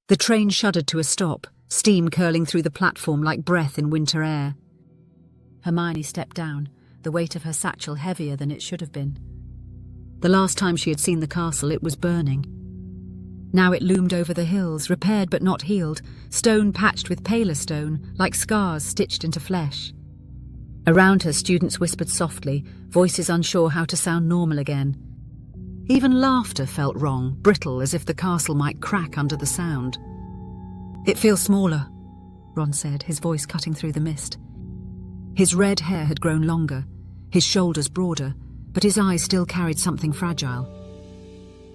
The train shuddered to a stop, steam curling through the platform like breath in winter air. Hermione stepped down, the weight of her satchel heavier than it should have been. The last time she had seen the castle, it was burning. Now it loomed over the hills, repaired but not healed, stone patched with paler stone, like scars stitched into flesh. Around her, students whispered softly, voices unsure how to sound normal again. Even laughter felt wrong, brittle, as if the castle might crack under the sound. "It feels smaller," Ron said, his voice cutting through the mist. His red hair had grown longer, his shoulders broader, but his eyes still carried something fragile.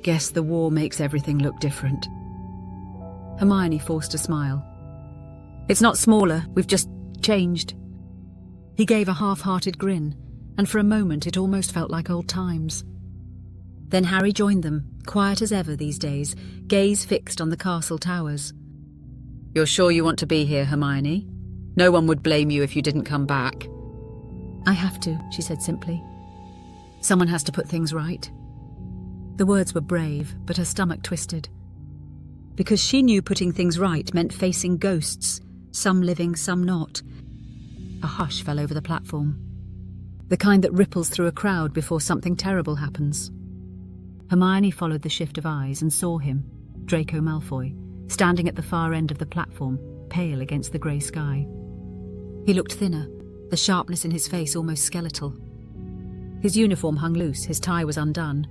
"Guess the war makes everything look different." Hermione forced a smile. "It's not smaller, we've just changed." He gave a half-hearted grin, and for a moment it almost felt like old times. Then Harry joined them, quiet as ever these days, gaze fixed on the castle towers. "You're sure you want to be here, Hermione? No one would blame you if you didn't come back." "I have to," she said simply. "Someone has to put things right." The words were brave, but her stomach twisted. Because she knew putting things right meant facing ghosts, some living, some not. A hush fell over the platform, the kind that ripples through a crowd before something terrible happens. Hermione followed the shift of eyes and saw him, Draco Malfoy, standing at the far end of the platform, pale against the grey sky. He looked thinner, the sharpness in his face almost skeletal. His uniform hung loose, his tie was undone.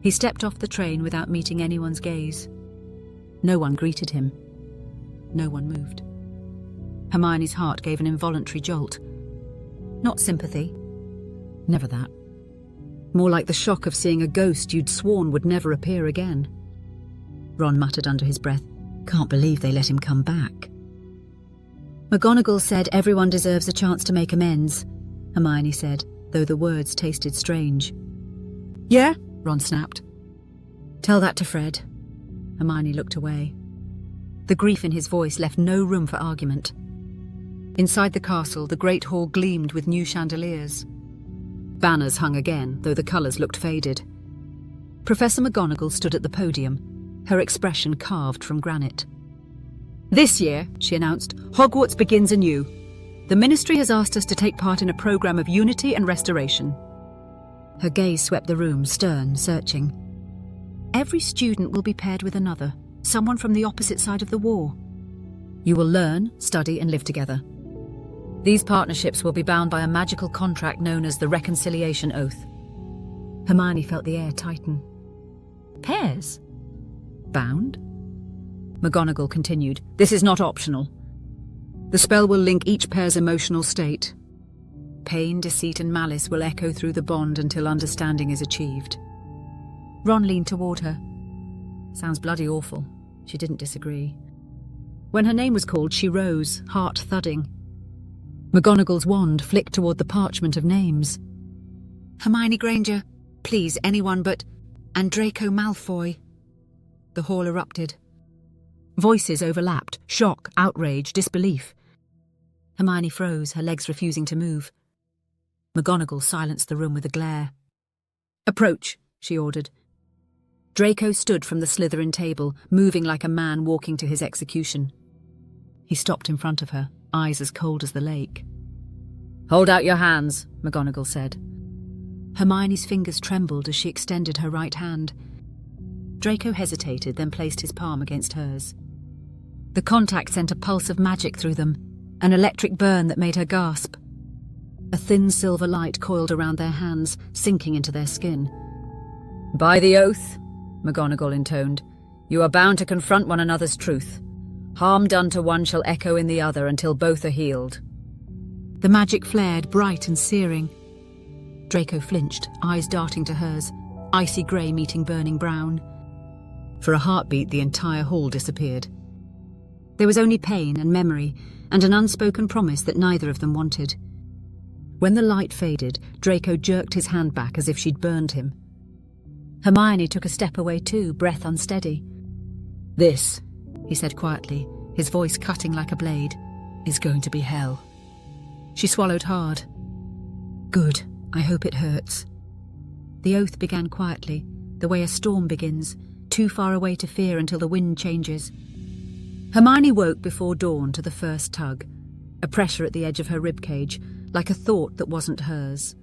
He stepped off the train without meeting anyone's gaze. No one greeted him. No one moved. Hermione's heart gave an involuntary jolt. Not sympathy. Never that. More like the shock of seeing a ghost you'd sworn would never appear again. Ron muttered under his breath, "Can't believe they let him come back." "McGonagall said everyone deserves a chance to make amends," Hermione said, though the words tasted strange. "Yeah?" Ron snapped. "Tell that to Fred." Hermione looked away. The grief in his voice left no room for argument. Inside the castle, the great hall gleamed with new chandeliers. Banners hung again, though the colours looked faded. Professor McGonagall stood at the podium, her expression carved from granite. "This year," she announced, "Hogwarts begins anew. The Ministry has asked us to take part in a programme of unity and restoration." Her gaze swept the room, stern, searching. "Every student will be paired with another, someone from the opposite side of the war. You will learn, study and live together. These partnerships will be bound by a magical contract known as the Reconciliation Oath." Hermione felt the air tighten. "Pairs? Bound?" McGonagall continued, "This is not optional. The spell will link each pair's emotional state. Pain, deceit and malice will echo through the bond until understanding is achieved." Ron leaned toward her. "Sounds bloody awful." She didn't disagree. When her name was called, she rose, heart thudding. McGonagall's wand flicked toward the parchment of names. "Hermione Granger, please, anyone but, and Draco Malfoy." The hall erupted. Voices overlapped, shock, outrage, disbelief. Hermione froze, her legs refusing to move. McGonagall silenced the room with a glare. "Approach," she ordered. Draco stood from the Slytherin table, moving like a man walking to his execution. He stopped in front of her, eyes as cold as the lake. "Hold out your hands," McGonagall said. Hermione's fingers trembled as she extended her right hand. Draco hesitated, then placed his palm against hers. The contact sent a pulse of magic through them, an electric burn that made her gasp. A thin silver light coiled around their hands, sinking into their skin. "By the oath," McGonagall intoned, "you are bound to confront one another's truth. Harm done to one shall echo in the other until both are healed." The magic flared, bright and searing. Draco flinched, eyes darting to hers, icy grey meeting burning brown. For a heartbeat, the entire hall disappeared. There was only pain and memory, and an unspoken promise that neither of them wanted. When the light faded, Draco jerked his hand back as if she'd burned him. Hermione took a step away too, breath unsteady. "This," he said quietly, his voice cutting like a blade, "is going to be hell." She swallowed hard. "Good, I hope it hurts." The oath began quietly, the way a storm begins, too far away to fear until the wind changes. Hermione woke before dawn to the first tug, a pressure at the edge of her ribcage, like a thought that wasn't hers.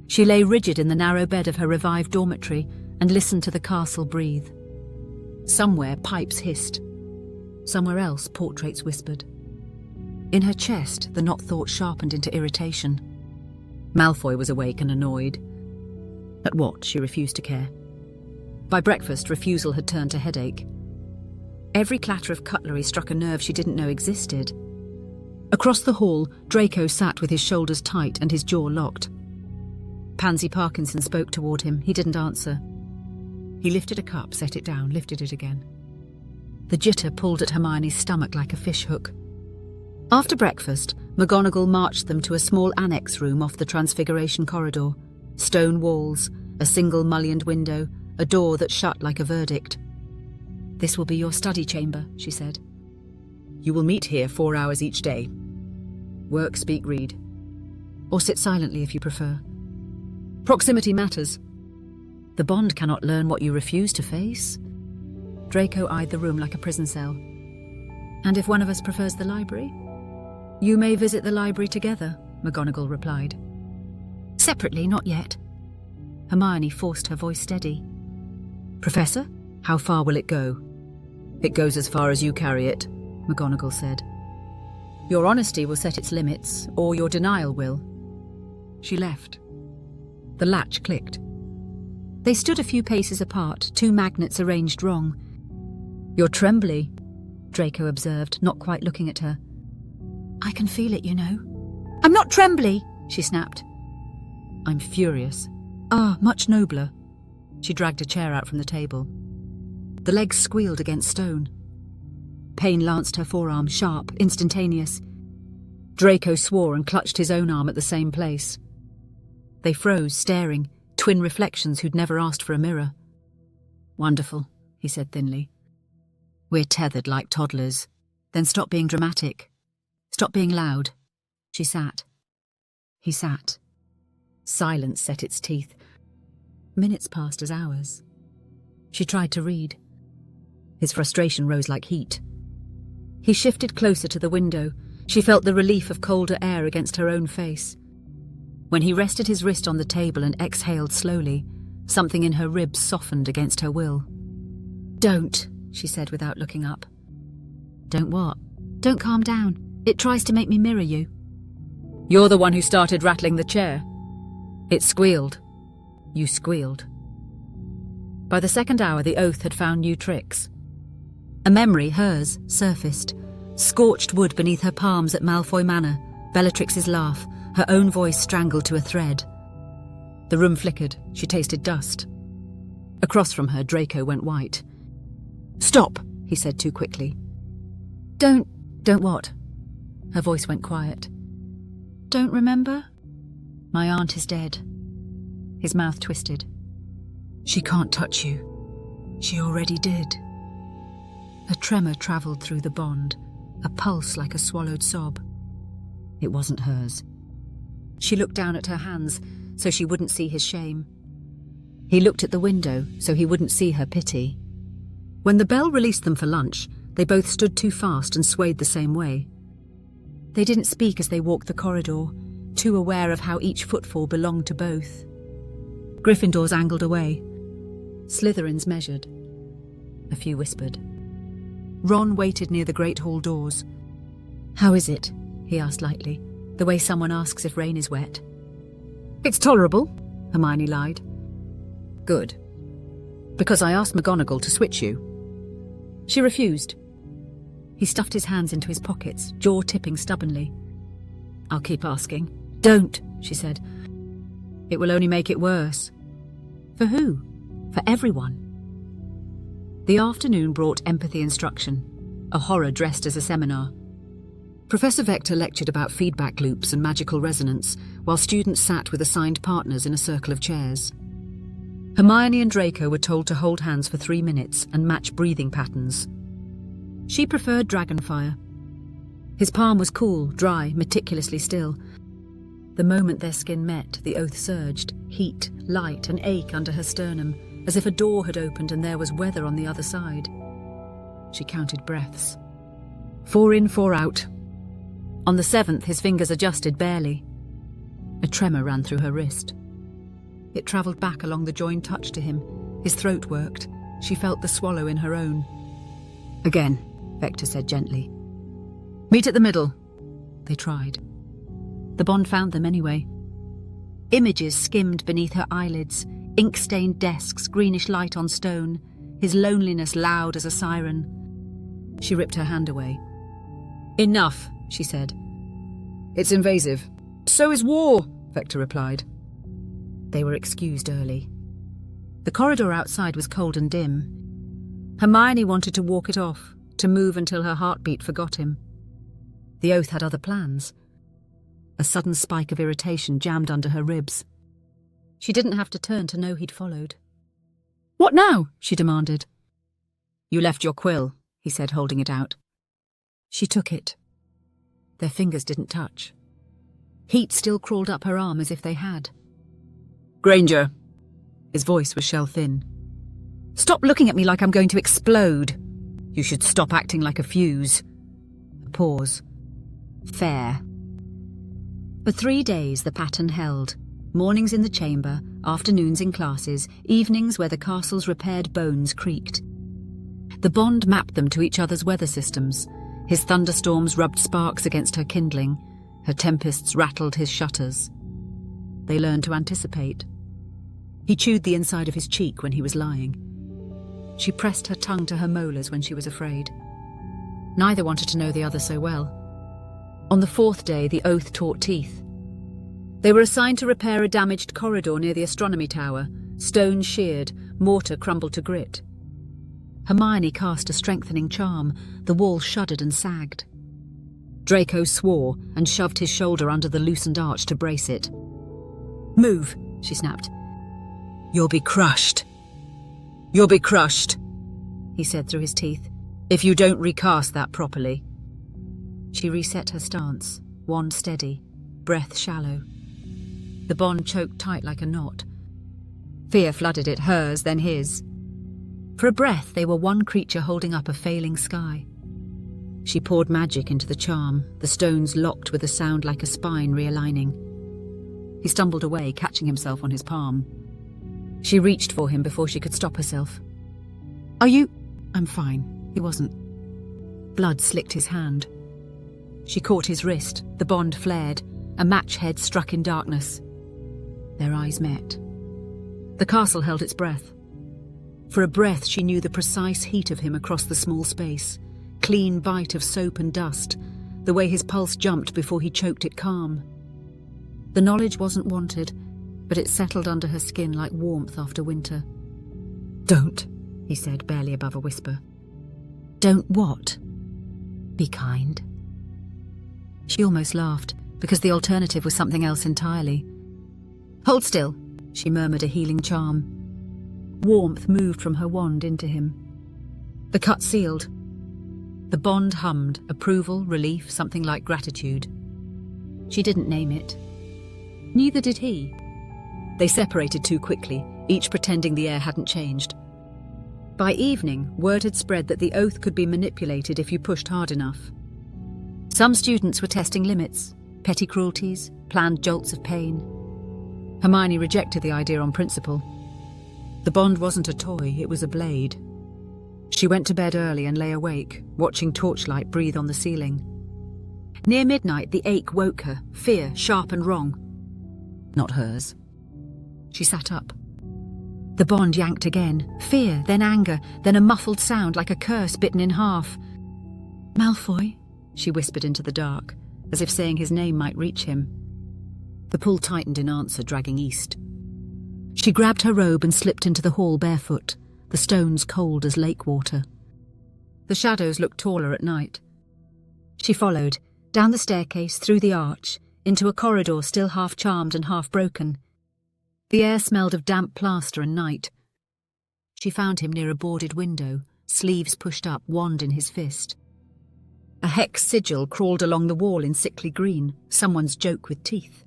She lay rigid in the narrow bed of her revived dormitory and listened to the castle breathe. Somewhere pipes hissed. Somewhere else portraits whispered. In her chest, the not thought sharpened into irritation. Malfoy was awake and annoyed. At what, she refused to care. By breakfast, refusal had turned to headache. Every clatter of cutlery struck a nerve she didn't know existed. Across the hall, Draco sat with his shoulders tight and his jaw locked. Pansy Parkinson spoke toward him. He didn't answer. He lifted a cup, set it down, lifted it again. The jitter pulled at Hermione's stomach like a fishhook. After breakfast, McGonagall marched them to a small annex room off the Transfiguration corridor. Stone walls, a single mullioned window, a door that shut like a verdict. "This will be your study chamber," she said. "You will meet here 4 hours each day. Work, speak, read. Or sit silently if you prefer. Proximity matters. The bond cannot learn what you refuse to face." Draco eyed the room like a prison cell. "And if one of us prefers the library?" "You may visit the library together," McGonagall replied. "Separately, not yet." Hermione forced her voice steady. "Professor, how far will it go?" "It goes as far as you carry it," McGonagall said. "Your honesty will set its limits, or your denial will." She left. The latch clicked. They stood a few paces apart, two magnets arranged wrong. "You're trembly," Draco observed, not quite looking at her. "I can feel it, you know." "I'm not trembly," she snapped. "I'm furious." "Ah, much nobler." She dragged a chair out from the table. The legs squealed against stone. Pain lanced her forearm, sharp, instantaneous. Draco swore and clutched his own arm at the same place. They froze, staring, twin reflections who'd never asked for a mirror. "Wonderful," he said thinly. "We're tethered like toddlers. Then stop being dramatic. Stop being loud." She sat. He sat. Silence set its teeth. Minutes passed as hours. She tried to read. His frustration rose like heat. He shifted closer to the window. She felt the relief of colder air against her own face. When he rested his wrist on the table and exhaled slowly, something in her ribs softened against her will. "Don't," she said without looking up. "Don't what?" "Don't calm down. It tries to make me mirror you." "You're the one who started rattling the chair." "It squealed." "You squealed." By the second hour, the oath had found new tricks. A memory, hers, surfaced. Scorched wood beneath her palms at Malfoy Manor, Bellatrix's laugh, her own voice strangled to a thread. The room flickered. She tasted dust. Across from her, Draco went white. "Stop," he said too quickly. Don't what?" Her voice went quiet. "Don't remember?" "My aunt is dead." His mouth twisted. "She can't touch you. She already did." A tremor travelled through the bond, a pulse like a swallowed sob. It wasn't hers. She looked down at her hands, so she wouldn't see his shame. He looked at the window, so he wouldn't see her pity. When the bell released them for lunch, they both stood too fast and swayed the same way. They didn't speak as they walked the corridor, too aware of how each footfall belonged to both. Gryffindors angled away. Slytherins measured. A few whispered. Ron waited near the great hall doors. "How is it?" he asked lightly, the way someone asks if rain is wet. "It's tolerable," Hermione lied. "Good. Because I asked McGonagall to switch you." She refused. He stuffed his hands into his pockets, jaw tipping stubbornly. "I'll keep asking." "Don't," she said. "It will only make it worse." "For who?" "For everyone." The afternoon brought empathy instruction, a horror dressed as a seminar. Professor Vector lectured about feedback loops and magical resonance, while students sat with assigned partners in a circle of chairs. Hermione and Draco were told to hold hands for 3 minutes and match breathing patterns. She preferred dragonfire. His palm was cool, dry, meticulously still. The moment their skin met, the oath surged, heat, light, an ache under her sternum, as if a door had opened and there was weather on the other side. She counted breaths. 4 in, 4 out. On the 7th, his fingers adjusted barely. A tremor ran through her wrist. It travelled back along the joined touch to him. His throat worked. She felt the swallow in her own. Again, Vector said gently. Meet at the middle. They tried. The Bond found them anyway. Images skimmed beneath her eyelids, ink-stained desks, greenish light on stone, his loneliness loud as a siren. She ripped her hand away. Enough, she said. It's invasive. So is war, Vector replied. They were excused early. The corridor outside was cold and dim. Hermione wanted to walk it off, to move until her heartbeat forgot him. The oath had other plans. A sudden spike of irritation jammed under her ribs. She didn't have to turn to know he'd followed. What now? She demanded. You left your quill, he said, holding it out. She took it. Their fingers didn't touch. Heat still crawled up her arm as if they had. Granger. His voice was shell-thin. Stop looking at me like I'm going to explode. You should stop acting like a fuse. A pause. Fair. For 3 days the pattern held. Mornings in the chamber, afternoons in classes, evenings where the castle's repaired bones creaked. The Bond mapped them to each other's weather systems. His thunderstorms rubbed sparks against her kindling. Her tempests rattled his shutters. They learned to anticipate. He chewed the inside of his cheek when he was lying. She pressed her tongue to her molars when she was afraid. Neither wanted to know the other so well. On the 4th day, the oath taught teeth. They were assigned to repair a damaged corridor near the astronomy tower. Stone sheared, mortar crumbled to grit. Hermione cast a strengthening charm. The wall shuddered and sagged. Draco swore and shoved his shoulder under the loosened arch to brace it. Move, she snapped. You'll be crushed. You'll be crushed, he said through his teeth, if you don't recast that properly. She reset her stance, wand steady, breath shallow. The Bond choked tight like a knot. Fear flooded it, hers, then his. For a breath, they were one creature holding up a failing sky. She poured magic into the charm, the stones locked with a sound like a spine realigning. He stumbled away, catching himself on his palm. She reached for him before she could stop herself. Are you... I'm fine. He wasn't. Blood slicked his hand. She caught his wrist. The Bond flared. A match head struck in darkness. Their eyes met. The castle held its breath. For a breath, she knew the precise heat of him across the small space. Clean bite of soap and dust. The way his pulse jumped before he choked it calm. The knowledge wasn't wanted, but it settled under her skin like warmth after winter. Don't, he said, barely above a whisper. Don't what? Be kind. She almost laughed, because the alternative was something else entirely. Hold still, she murmured a healing charm. Warmth moved from her wand into him. The cut sealed. The Bond hummed, approval, relief, something like gratitude. She didn't name it. Neither did he. They separated too quickly, each pretending the air hadn't changed. By evening, word had spread that the oath could be manipulated if you pushed hard enough. Some students were testing limits, petty cruelties, planned jolts of pain. Hermione rejected the idea on principle. The Bond wasn't a toy, it was a blade. She went to bed early and lay awake, watching torchlight breathe on the ceiling. Near midnight, the ache woke her, fear, sharp and wrong. Not hers. She sat up. The Bond yanked again, fear, then anger, then a muffled sound like a curse bitten in half. Malfoy, she whispered into the dark, as if saying his name might reach him. The pull tightened in answer, dragging east. She grabbed her robe and slipped into the hall barefoot, the stones cold as lake water. The shadows looked taller at night. She followed, down the staircase, through the arch, into a corridor still half charmed and half broken. The air smelled of damp plaster and night. She found him near a boarded window, sleeves pushed up, wand in his fist. A hex sigil crawled along the wall in sickly green, someone's joke with teeth.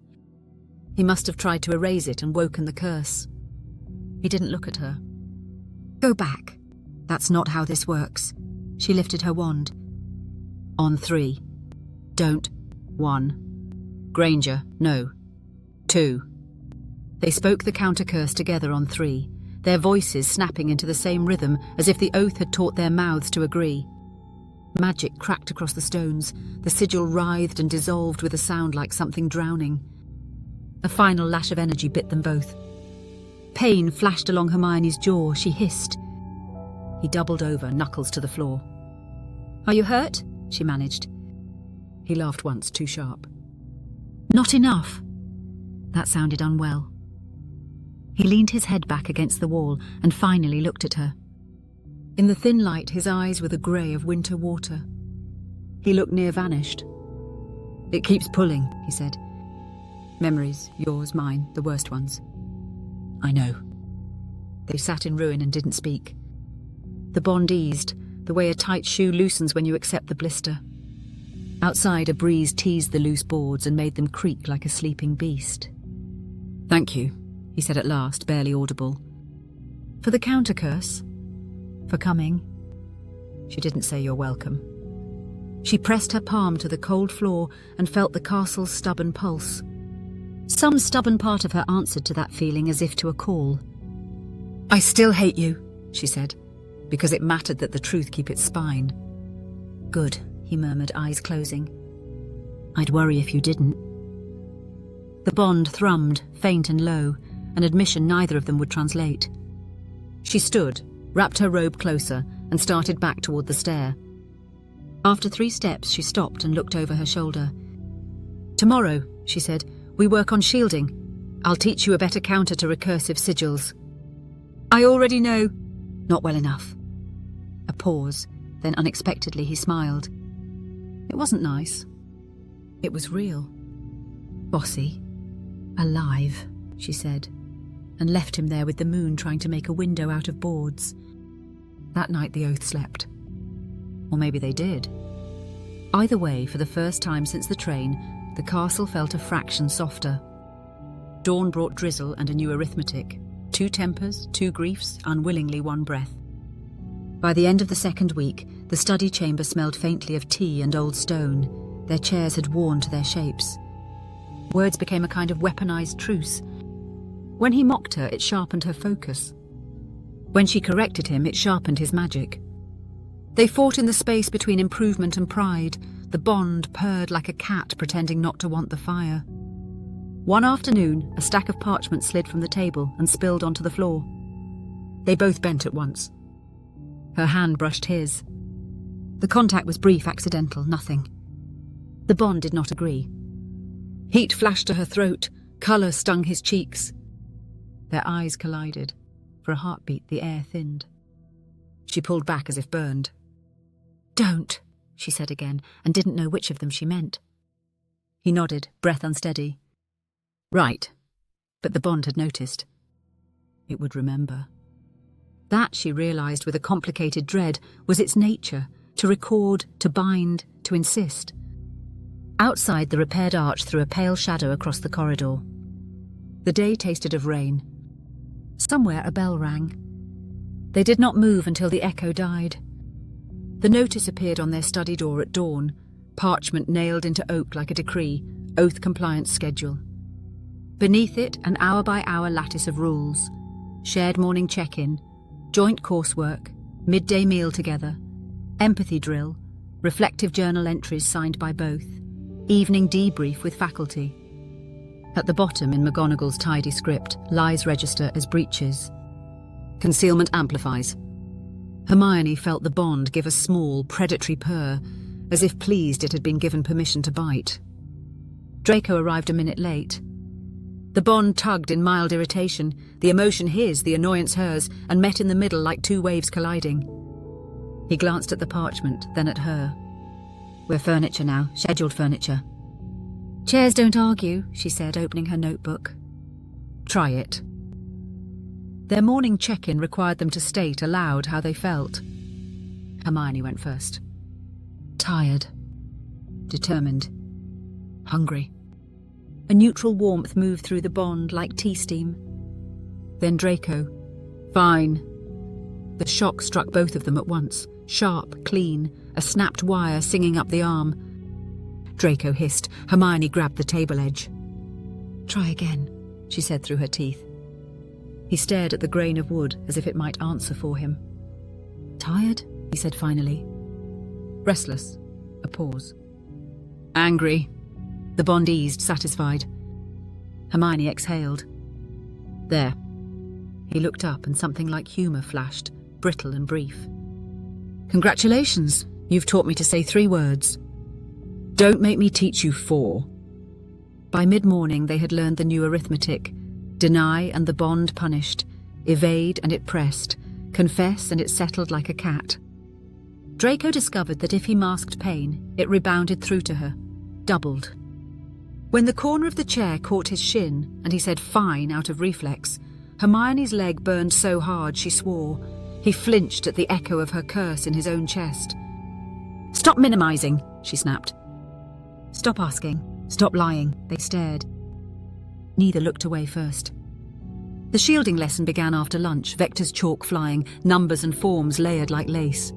He must have tried to erase it and woken the curse. He didn't look at her. Go back. That's not how this works. She lifted her wand. On 3. Don't. 1. Granger, no. 2. They spoke the counter-curse together on 3, their voices snapping into the same rhythm as if the oath had taught their mouths to agree. Magic cracked across the stones, the sigil writhed and dissolved with a sound like something drowning. A final lash of energy bit them both. Pain flashed along Hermione's jaw. She hissed. He doubled over, knuckles to the floor. "Are you hurt?" she managed. He laughed once, too sharp. "Not enough." That sounded unwell. He leaned his head back against the wall and finally looked at her. In the thin light, his eyes were the grey of winter water. He looked near vanished. "It keeps pulling," he said. "Memories, yours, mine, the worst ones." "I know." They sat in ruin and didn't speak. The bond eased, the way a tight shoe loosens when you accept the blister. Outside, a breeze teased the loose boards and made them creak like a sleeping beast. "Thank you," he said at last, barely audible. "For the counter-curse? For coming?" She didn't say you're welcome. She pressed her palm to the cold floor and felt the castle's stubborn pulse. Some stubborn part of her answered to that feeling as if to a call. "I still hate you," she said, because it mattered that the truth keep its spine. "Good," he murmured, eyes closing. "I'd worry if you didn't." The bond thrummed, faint and low, an admission neither of them would translate. She stood, wrapped her robe closer, and started back toward the stair. After 3 steps, she stopped and looked over her shoulder. "Tomorrow," she said, "we work on shielding. I'll teach you a better counter to recursive sigils." "I already know." "Not well enough." A pause, then unexpectedly he smiled. It wasn't nice. It was real. "Bossy. Alive," she said, and left him there with the moon trying to make a window out of boards. That night the oath slept. Or maybe they did. Either way, for the first time since the train, the castle felt a fraction softer. Dawn brought drizzle and a new arithmetic. 2 tempers, 2 griefs, unwillingly 1 breath. By the end of the 2nd week, the study chamber smelled faintly of tea and old stone. Their chairs had worn to their shapes. Words became a kind of weaponized truce. When he mocked her, it sharpened her focus. When she corrected him, it sharpened his magic. They fought in the space between improvement and pride. The bond purred like a cat pretending not to want the fire. One afternoon, a stack of parchment slid from the table and spilled onto the floor. They both bent at once. Her hand brushed his. The contact was brief, accidental, nothing. The bond did not agree. Heat flashed to her throat, colour stung his cheeks. Their eyes collided. For a heartbeat, the air thinned. She pulled back as if burned. "Don't," she said again, and didn't know which of them she meant. He nodded, breath unsteady. "Right." But the bond had noticed. It would remember. That, she realised with a complicated dread, was its nature, to record, to bind, to insist. Outside, the repaired arch threw a pale shadow across the corridor. The day tasted of rain. Somewhere a bell rang. They did not move until the echo died. The notice appeared on their study door at dawn, parchment nailed into oak like a decree, oath-compliance schedule. Beneath it, an hour-by-hour lattice of rules. Shared morning check-in, joint coursework, midday meal together, empathy drill, reflective journal entries signed by both, evening debrief with faculty. At the bottom, in McGonagall's tidy script, lies register as breaches. Concealment amplifies. Hermione felt the bond give a small, predatory purr, as if pleased it had been given permission to bite. Draco arrived a minute late. The bond tugged in mild irritation, the emotion his, the annoyance hers, and met in the middle like 2 waves colliding. He glanced at the parchment, then at her. "We're furniture now, scheduled furniture." "Chairs don't argue," she said, opening her notebook. "Try it." Their morning check-in required them to state aloud how they felt. Hermione went first. Tired. Determined. Hungry. A neutral warmth moved through the bond like tea steam. Then Draco. "Fine." The shock struck both of them at once. Sharp, clean, a snapped wire singing up the arm. Draco hissed. Hermione grabbed the table edge. "Try again," she said through her teeth. He stared at the grain of wood as if it might answer for him. "Tired?" he said finally. "Restless." A pause. "Angry." The bond eased, satisfied. Hermione exhaled. "There." He looked up and something like humour flashed, brittle and brief. "Congratulations, you've taught me to say 3 words. Don't make me teach you 4. By mid-morning they had learned the new arithmetic. Deny and the bond punished. Evade and it pressed. Confess and it settled like a cat. Draco discovered that if he masked pain, it rebounded through to her. Doubled. When the corner of the chair caught his shin and he said "fine" out of reflex, Hermione's leg burned so hard she swore. He flinched at the echo of her curse in his own chest. "Stop minimising," she snapped. "Stop asking. Stop lying." They stared. Neither looked away first. The shielding lesson began after lunch, vectors chalk flying, numbers and forms layered like lace.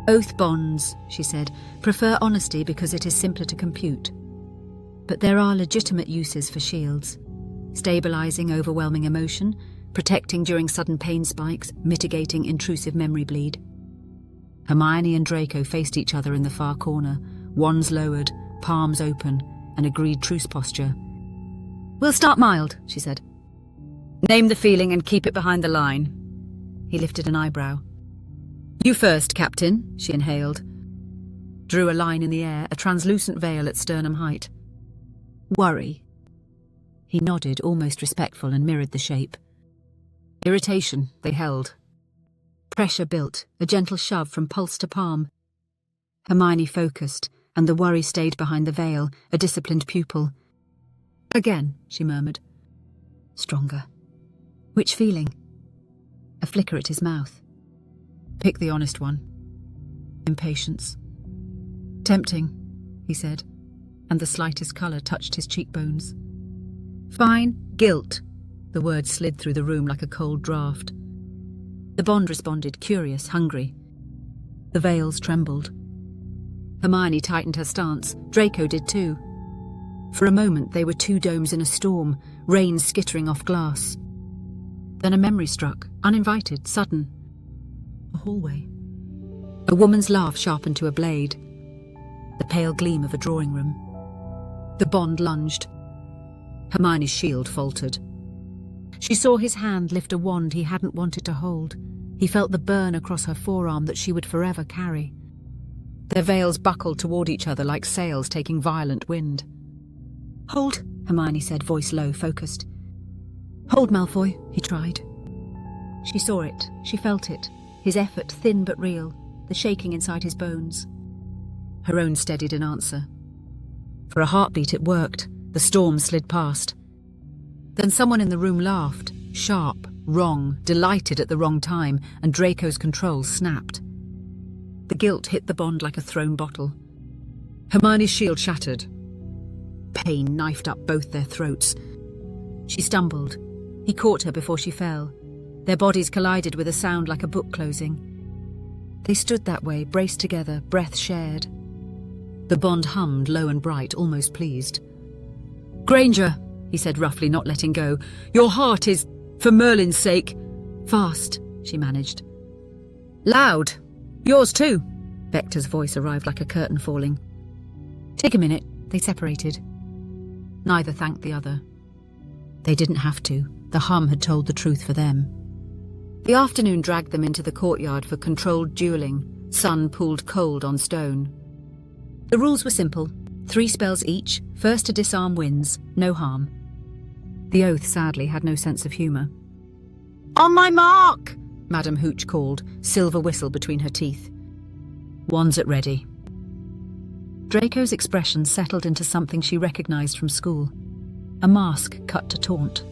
"Oath bonds," she said, "prefer honesty because it is simpler to compute. But there are legitimate uses for shields. Stabilizing overwhelming emotion, protecting during sudden pain spikes, mitigating intrusive memory bleed." Hermione and Draco faced each other in the far corner, wands lowered, palms open, an agreed truce posture. "We'll start mild," she said. "Name the feeling and keep it behind the line." He lifted an eyebrow. "You first, Captain," she inhaled. Drew a line in the air, a translucent veil at sternum height. "Worry." He nodded, almost respectful, and mirrored the shape. Irritation, they held. Pressure built, a gentle shove from pulse to palm. Hermione focused, and the worry stayed behind the veil, a disciplined pupil. "Again," she murmured. "Stronger." "Which feeling?" A flicker at his mouth. "Pick the honest one." "Impatience." "Tempting," he said, and the slightest colour touched his cheekbones. "Fine, guilt." The words slid through the room like a cold draught. The bond responded, curious, hungry. The veils trembled. Hermione tightened her stance. Draco did too. For a moment they were 2 domes in a storm, rain skittering off glass. Then a memory struck, uninvited, sudden. A hallway. A woman's laugh sharpened to a blade. The pale gleam of a drawing room. The bond lunged. Hermione's shield faltered. She saw his hand lift a wand he hadn't wanted to hold. He felt the burn across her forearm that she would forever carry. Their veils buckled toward each other like sails taking violent wind. "Hold," Hermione said, voice low, focused. "Hold, Malfoy," he tried. She saw it, she felt it, his effort thin but real, the shaking inside his bones. Her own steadied an answer. For a heartbeat it worked, the storm slid past. Then someone in the room laughed, sharp, wrong, delighted at the wrong time, and Draco's control snapped. The guilt hit the bond like a thrown bottle. Hermione's shield shattered. Pain knifed up both their throats. She stumbled. He caught her before she fell. Their bodies collided with a sound like a book closing. They stood that way, braced together, breath shared. The bond hummed, low and bright, almost pleased. "Granger," he said roughly, not letting go. "Your heart is, for Merlin's sake." "Fast," she managed. "Loud. Yours too." Vector's voice arrived like a curtain falling. "Take a minute." They separated. Neither thanked the other. They didn't have to. The hum had told the truth for them. The afternoon dragged them into the courtyard for controlled dueling, sun pooled cold on stone. The rules were simple. 3 spells each, first to disarm wins, no harm. The oath, sadly, had no sense of humour. "On my mark!" Madame Hooch called, silver whistle between her teeth. "Wands at ready." Draco's expression settled into something she recognised from school. A mask cut to taunt.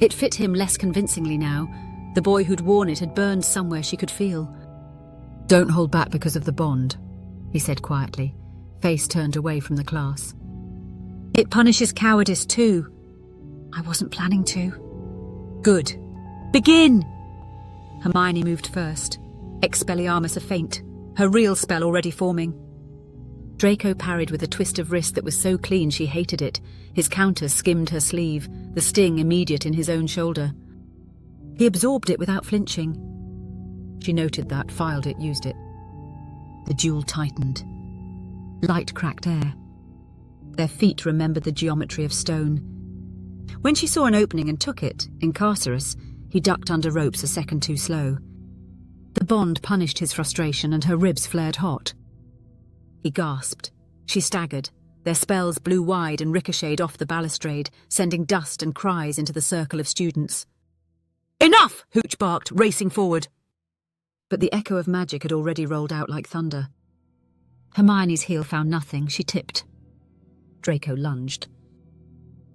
It fit him less convincingly now. The boy who'd worn it had burned somewhere she could feel. "Don't hold back because of the bond," he said quietly, face turned away from the class. "It punishes cowardice too." "I wasn't planning to." "Good. Begin!" Hermione moved first. Expelliarmus a feint, her real spell already forming. Draco parried with a twist of wrist that was so clean she hated it. His counter skimmed her sleeve, the sting immediate in his own shoulder. He absorbed it without flinching. She noted that, filed it, used it. The duel tightened. Light cracked air. Their feet remembered the geometry of stone. When she saw an opening and took it, incarcerous, he ducked under ropes a second too slow. The bond punished his frustration and her ribs flared hot. He gasped. She staggered. Their spells blew wide and ricocheted off the balustrade, sending dust and cries into the circle of students. "Enough!" Hooch barked, racing forward. But the echo of magic had already rolled out like thunder. Hermione's heel found nothing. She tipped. Draco lunged.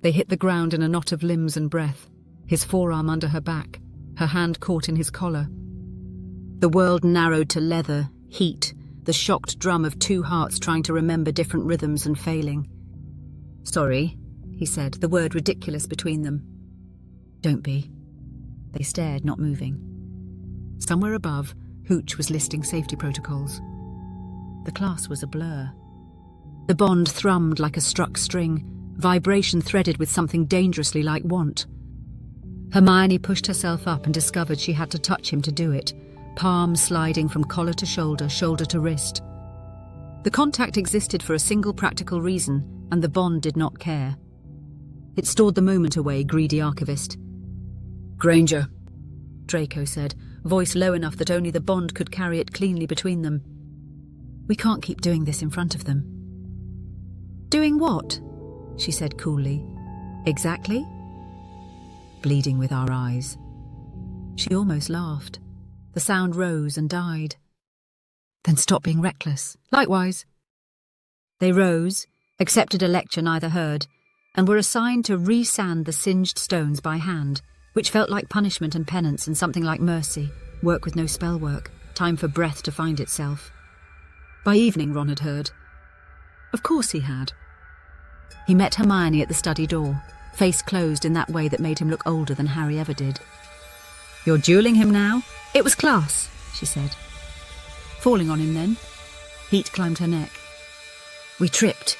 They hit the ground in a knot of limbs and breath, his forearm under her back, her hand caught in his collar. The world narrowed to leather, heat, the shocked drum of two hearts trying to remember different rhythms and failing. "Sorry," he said, the word ridiculous between them. "Don't be." They stared, not moving. Somewhere above, Hooch was listing safety protocols. The class was a blur. The bond thrummed like a struck string, vibration threaded with something dangerously like want. Hermione pushed herself up and discovered she had to touch him to do it, palms sliding from collar to shoulder, shoulder to wrist. The contact existed for a single practical reason, and the bond did not care. It stored the moment away, greedy archivist. "Granger," Draco said, voice low enough that only the bond could carry it cleanly between them. "We can't keep doing this in front of them." "Doing what?" she said coolly. "Exactly?" "Bleeding with our eyes." She almost laughed. The sound rose and died. "Then stop being reckless. Likewise." They rose, accepted a lecture neither heard, and were assigned to re-sand the singed stones by hand, which felt like punishment and penance and something like mercy, work with no spell work, time for breath to find itself. By evening, Ron had heard. Of course he had. He met Hermione at the study door, face closed in that way that made him look older than Harry ever did. "You're dueling him now?" "It was class," she said. "Falling on him then?" Heat climbed her neck. "We tripped.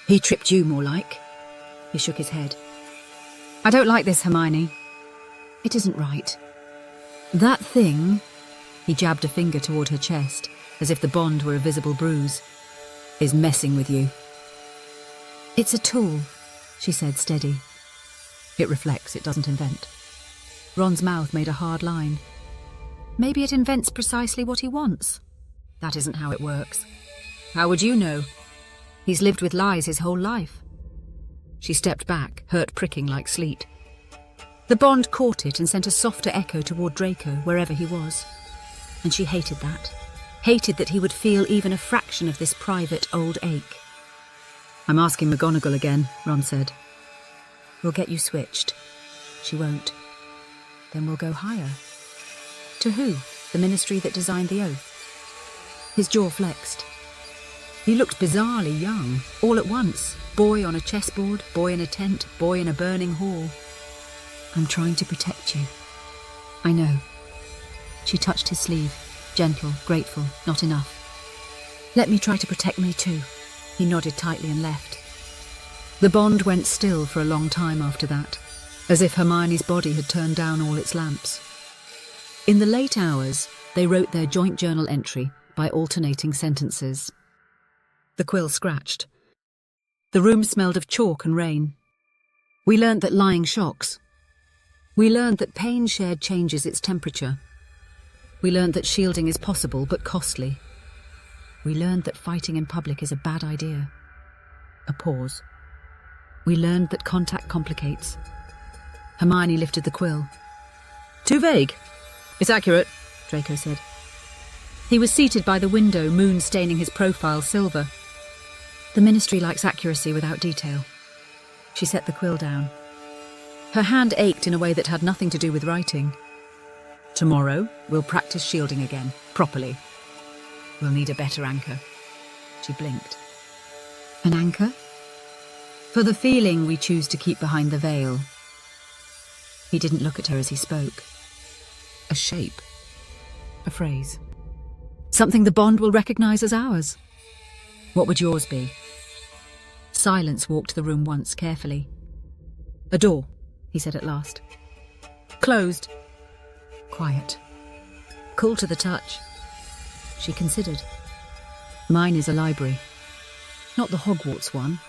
He tripped you, more like." He shook his head. "I don't like this, Hermione. It isn't right. That thing," he jabbed a finger toward her chest, as if the bond were a visible bruise, "is messing with you." "It's a tool," she said, steady. "It reflects, it doesn't invent." Ron's mouth made a hard line. "Maybe it invents precisely what he wants." "That isn't how it works." "How would you know? He's lived with lies his whole life." She stepped back, hurt pricking like sleet. The bond caught it and sent a softer echo toward Draco, wherever he was. And she hated that. Hated that he would feel even a fraction of this private old ache. "I'm asking McGonagall again," Ron said. "We'll get you switched." "She won't." "Then we'll go higher." "To who? The ministry that designed the oath?" His jaw flexed. He looked bizarrely young, all at once. Boy on a chessboard, boy in a tent, boy in a burning hall. "I'm trying to protect you." "I know." She touched his sleeve, gentle, grateful, not enough. "Let me try to protect me too." He nodded tightly and left. The bond went still for a long time after that, as if Hermione's body had turned down all its lamps. In the late hours, they wrote their joint journal entry by alternating sentences. The quill scratched. The room smelled of chalk and rain. "We learned that lying shocks. We learned that pain shared changes its temperature. We learned that shielding is possible but costly. We learned that fighting in public is a bad idea." A pause. "We learned that contact complicates." Hermione lifted the quill. "Too vague." "It's accurate," Draco said. He was seated by the window, moon staining his profile silver. "The ministry likes accuracy without detail." She set the quill down. Her hand ached in a way that had nothing to do with writing. "Tomorrow, we'll practice shielding again, properly. We'll need a better anchor." She blinked. "An anchor?" "For the feeling we choose to keep behind the veil." He didn't look at her as he spoke. "A shape," A phrase. Something the Bond will recognise as ours. What would yours be? Silence walked the room once carefully. A door, he said at last. Closed. Quiet. Cool to the touch. She considered. Mine is a library. Not the Hogwarts one.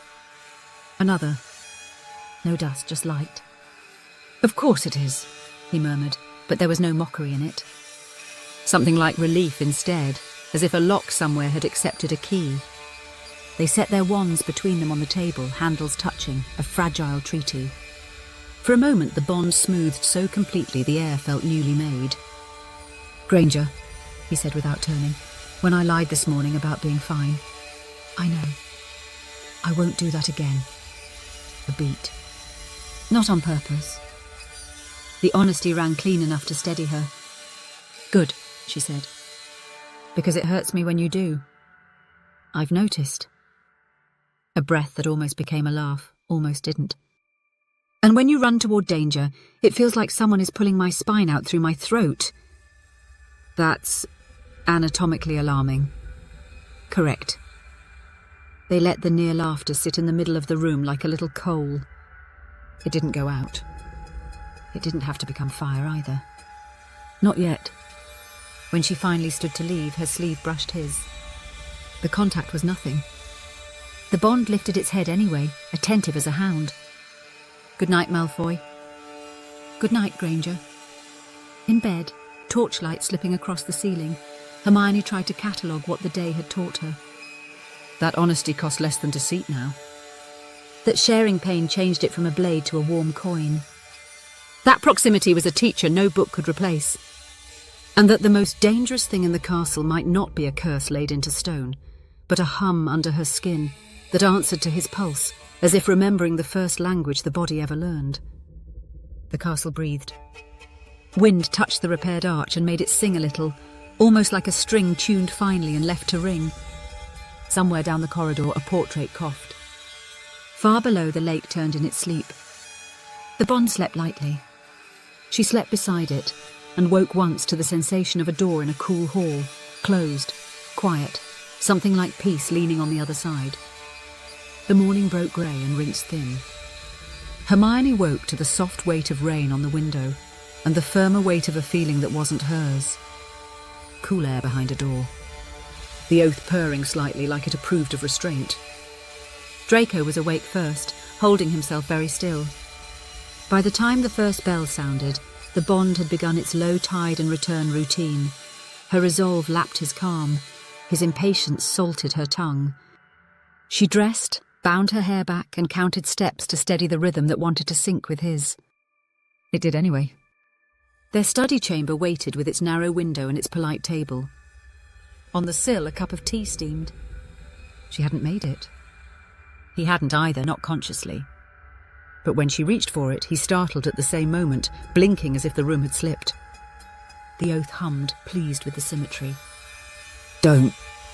Another. No dust, just light. Of course it is, he murmured, but there was no mockery in it. Something like relief instead, as if a lock somewhere had accepted a key. They set their wands between them on the table, handles touching, a fragile treaty. For a moment the bond smoothed so completely the air felt newly made. Granger, he said without turning, when I lied this morning about being fine. I know. I won't do that again. A beat. Not on purpose. The honesty rang clean enough to steady her. Good, she said. Because it hurts me when you do. I've noticed. A breath that almost became a laugh, almost didn't. And when you run toward danger, it feels like someone is pulling my spine out through my throat. That's anatomically alarming. Correct. They let the near laughter sit in the middle of the room like a little coal. It didn't go out. It didn't have to become fire either. Not yet. When she finally stood to leave, her sleeve brushed his. The contact was nothing. The bond lifted its head anyway, attentive as a hound. Good night, Malfoy. Good night, Granger. In bed, torchlight slipping across the ceiling, Hermione tried to catalogue what the day had taught her. That honesty cost less than deceit now. That sharing pain changed it from a blade to a warm coin. That proximity was a teacher no book could replace. And that the most dangerous thing in the castle might not be a curse laid into stone, but a hum under her skin that answered to his pulse, as if remembering the first language the body ever learned. The castle breathed. Wind touched the repaired arch and made it sing a little, almost like a string tuned finely and left to ring. Somewhere down the corridor, a portrait coughed. Far below, the lake turned in its sleep. The bond slept lightly. She slept beside it and woke once to the sensation of a door in a cool hall, closed, quiet, something like peace leaning on the other side. The morning broke grey and rinsed thin. Hermione woke to the soft weight of rain on the window and the firmer weight of a feeling that wasn't hers. Cool air behind a door. The oath purring slightly like it approved of restraint. Draco was awake first, holding himself very still. By the time the first bell sounded, the bond had begun its low tide and return routine. Her resolve lapped his calm. His impatience salted her tongue. She dressed, bound her hair back, and counted steps to steady the rhythm that wanted to sync with his. It did anyway. Their study chamber waited with its narrow window and its polite table. On the sill, a cup of tea steamed. She hadn't made it. He hadn't either, not consciously. But when she reached for it, he startled at the same moment, blinking as if the room had slipped. The oath hummed, pleased with the symmetry. Don't,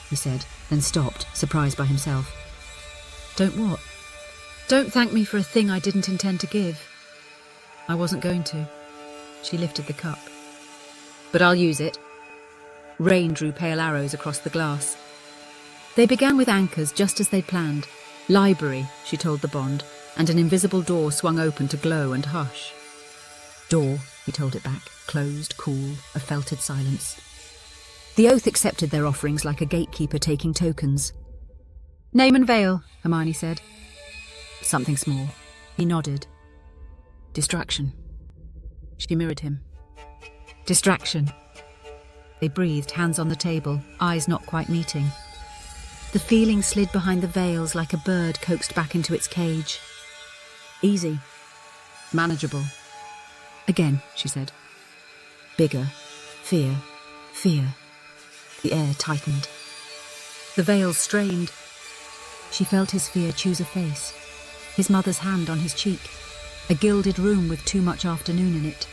he said, then stopped, surprised by himself. Don't what? Don't thank me for a thing I didn't intend to give. I wasn't going to. She lifted the cup. But I'll use it. Rain drew pale arrows across the glass. They began with anchors just as they'd planned. Library, she told the bond, and an invisible door swung open to glow and hush. Door, he told it back, closed, cool, a felted silence. The oath accepted their offerings like a gatekeeper taking tokens. Name and veil, Hermione said. Something small. He nodded. Distraction. She mirrored him. Distraction. They breathed, hands on the table, eyes not quite meeting. The feeling slid behind the veils like a bird coaxed back into its cage. Easy. Manageable. Again, she said. Bigger. Fear. Fear. The air tightened. The veils strained. She felt his fear choose a face. His mother's hand on his cheek. A gilded room with too much afternoon in it.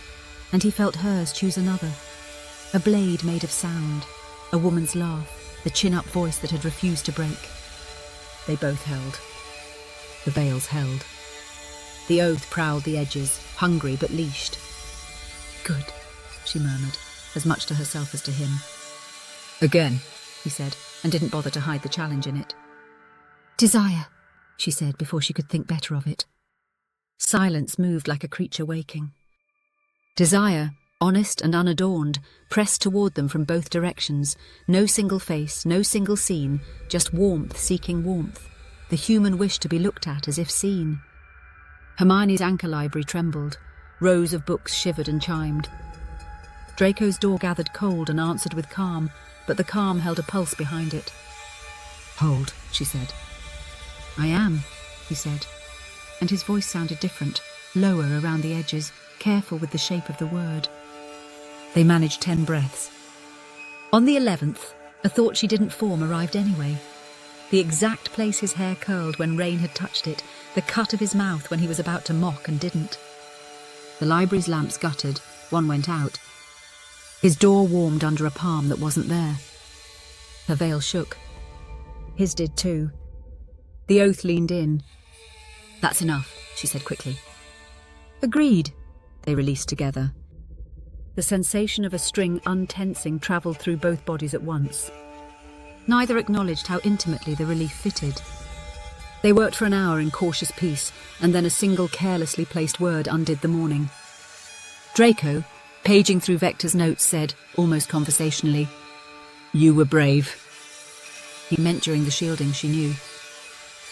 And he felt hers choose another. A blade made of sound. A woman's laugh. The chin-up voice that had refused to break. They both held. The veils held. The oath prowled the edges, hungry but leashed. Good, she murmured. as much to herself as to him. "Again," he said, and didn't bother to hide the challenge in it. "Desire," she said before she could think better of it. Silence moved like a creature waking. Desire, honest and unadorned, pressed toward them from both directions. No single face, no single scene, just warmth seeking warmth, the human wish to be looked at as if seen. Hermione's anchor library trembled. Rows of books shivered and chimed. Draco's door gathered cold and answered with calm, but the calm held a pulse behind it. "Hold," she said. "I am," he said, and his voice sounded different, lower around the edges, careful with the shape of the word. They managed 10 breaths. On the 11th, a thought she didn't form arrived anyway. The exact place his hair curled when rain had touched it, the cut of his mouth when he was about to mock and didn't. The library's lamps guttered, one went out. His door warmed under a palm that wasn't there. Her veil shook. His did too. The oath leaned in. "That's enough," she said quickly. "Agreed," they released together. The sensation of a string untensing travelled through both bodies at once. Neither acknowledged how intimately the relief fitted. They worked for an hour in cautious peace, and then a single carelessly placed word undid the morning. Draco, paging through Vector's notes, said, almost conversationally, "You were brave." He meant during the shielding, she knew.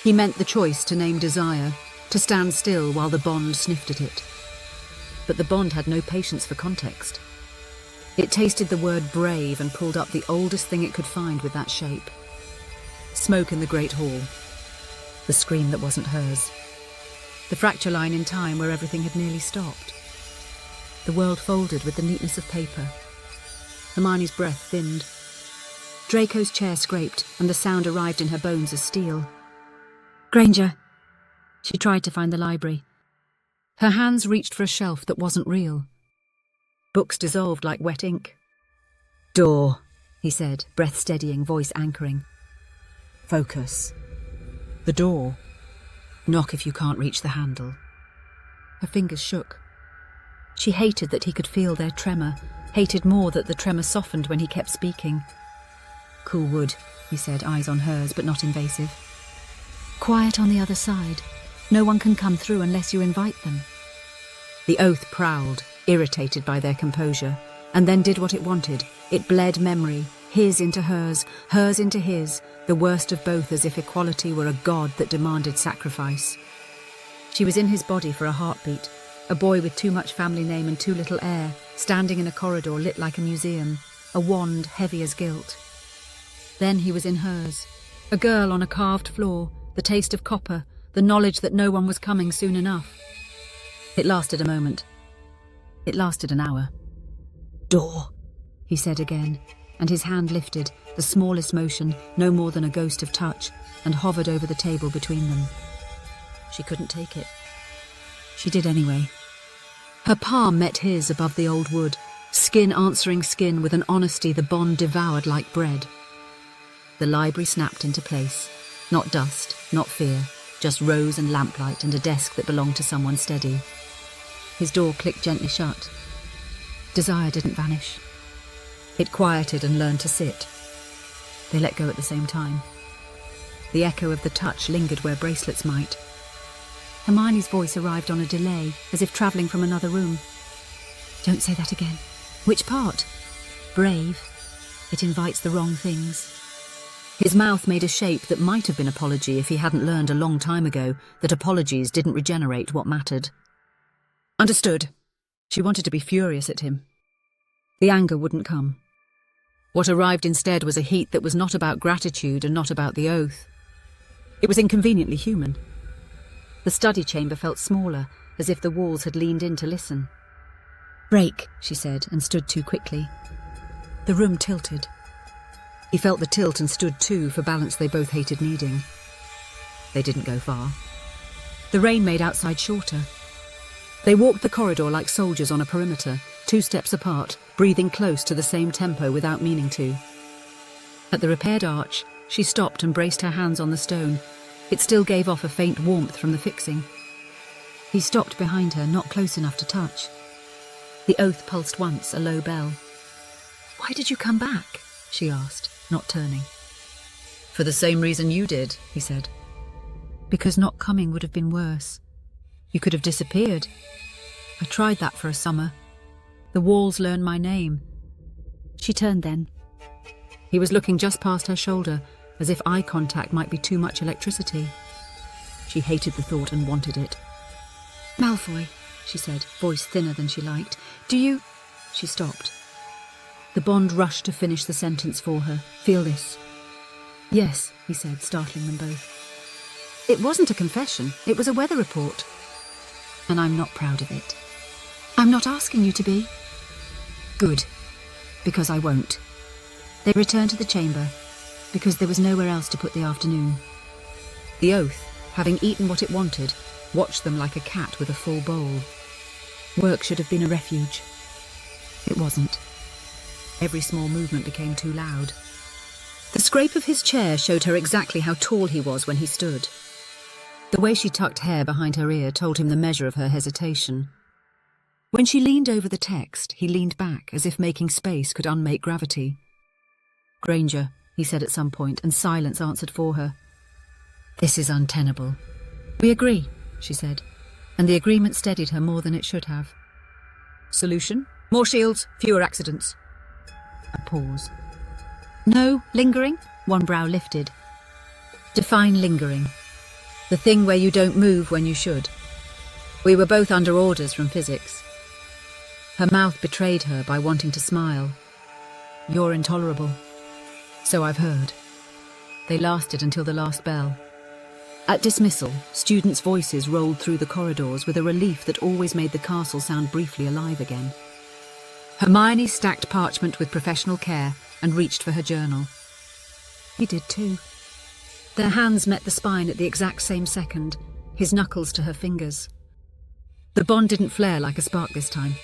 He meant the choice to name Desire, to stand still while the bond sniffed at it. But the bond had no patience for context. It tasted the word brave and pulled up the oldest thing it could find with that shape. Smoke in the Great Hall. The scream that wasn't hers. The fracture line in time where everything had nearly stopped. The world folded with the neatness of paper. Hermione's breath thinned. Draco's chair scraped, and the sound arrived in her bones as steel. "Granger." She tried to find the library. Her hands reached for a shelf that wasn't real. Books dissolved like wet ink. "Door," he said, breath steadying, voice anchoring. "Focus." The door. "Knock if you can't reach the handle." Her fingers shook. She hated that he could feel their tremor, hated more that the tremor softened when he kept speaking. "Cool wood," he said, eyes on hers, but not invasive. "Quiet on the other side. No one can come through unless you invite them." The oath prowled, irritated by their composure, and then did what it wanted. It bled memory, his into hers into his, the worst of both, as if equality were a god that demanded sacrifice. She was in his body for a heartbeat, a boy with too much family name and too little air, standing in a corridor lit like a museum, a wand heavy as guilt. Then he was in hers, a girl on a carved floor, the taste of copper, the knowledge that no one was coming soon enough. It lasted a moment. It lasted an hour. "Door," he said again, and his hand lifted, the smallest motion, no more than a ghost of touch, and hovered over the table between them. She couldn't take it. She did anyway. Her palm met his above the old wood, skin answering skin with an honesty the bond devoured like bread. The library snapped into place. Not dust, not fear, just rose and lamplight and a desk that belonged to someone steady. His door clicked gently shut. Desire didn't vanish. It quieted and learned to sit. They let go at the same time. The echo of the touch lingered where bracelets might. Hermione's voice arrived on a delay, as if travelling from another room. "Don't say that again." "Which part?" "Brave. It invites the wrong things." His mouth made a shape that might have been apology if he hadn't learned a long time ago that apologies didn't regenerate what mattered. Understood. She wanted to be furious at him. The anger wouldn't come. What arrived instead was a heat that was not about gratitude and not about the oath. It was inconveniently human. The study chamber felt smaller, as if the walls had leaned in to listen. "Break," she said, and stood too quickly. The room tilted. He felt the tilt and stood too, for balance they both hated needing. They didn't go far. The rain made outside shorter. They walked the corridor like soldiers on a perimeter, 2 steps apart, breathing close to the same tempo without meaning to. At the repaired arch, she stopped and braced her hands on the stone. It still gave off a faint warmth from the fixing. He stopped behind her, not close enough to touch. The oath pulsed once, a low bell. "Why did you come back?" she asked, not turning. "For the same reason you did," he said. "Because not coming would have been worse. You could have disappeared. I tried that for a summer. The walls learned my name." She turned then. He was looking just past her shoulder, as if eye contact might be too much electricity. She hated the thought and wanted it. "Malfoy," she said, voice thinner than she liked. "Do you—" She stopped. The Bond rushed to finish the sentence for her. "Feel this." "Yes," he said, startling them both. "It wasn't a confession. It was a weather report. And I'm not proud of it. I'm not asking you to be." "Good. Because I won't." They returned to the chamber, because there was nowhere else to put the afternoon. The oath, having eaten what it wanted, watched them like a cat with a full bowl. Work should have been a refuge. It wasn't. Every small movement became too loud. The scrape of his chair showed her exactly how tall he was when he stood. The way she tucked hair behind her ear told him the measure of her hesitation. When she leaned over the text, he leaned back, as if making space could unmake gravity. "Granger," he said at some point, and silence answered for her. "This is untenable." "We agree," she said, and the agreement steadied her more than it should have. "Solution? More shields, fewer accidents." A pause. "No, lingering?" One brow lifted. "Define lingering." "The thing where you don't move when you should." We were both under orders from physics. Her mouth betrayed her by wanting to smile. "You're intolerable." "So I've heard." They lasted until the last bell. At dismissal, students' voices rolled through the corridors with a relief that always made the castle sound briefly alive again. Hermione stacked parchment with professional care and reached for her journal. He did too. Their hands met the spine at the exact same second, his knuckles to her fingers. The bond didn't flare like a spark this time.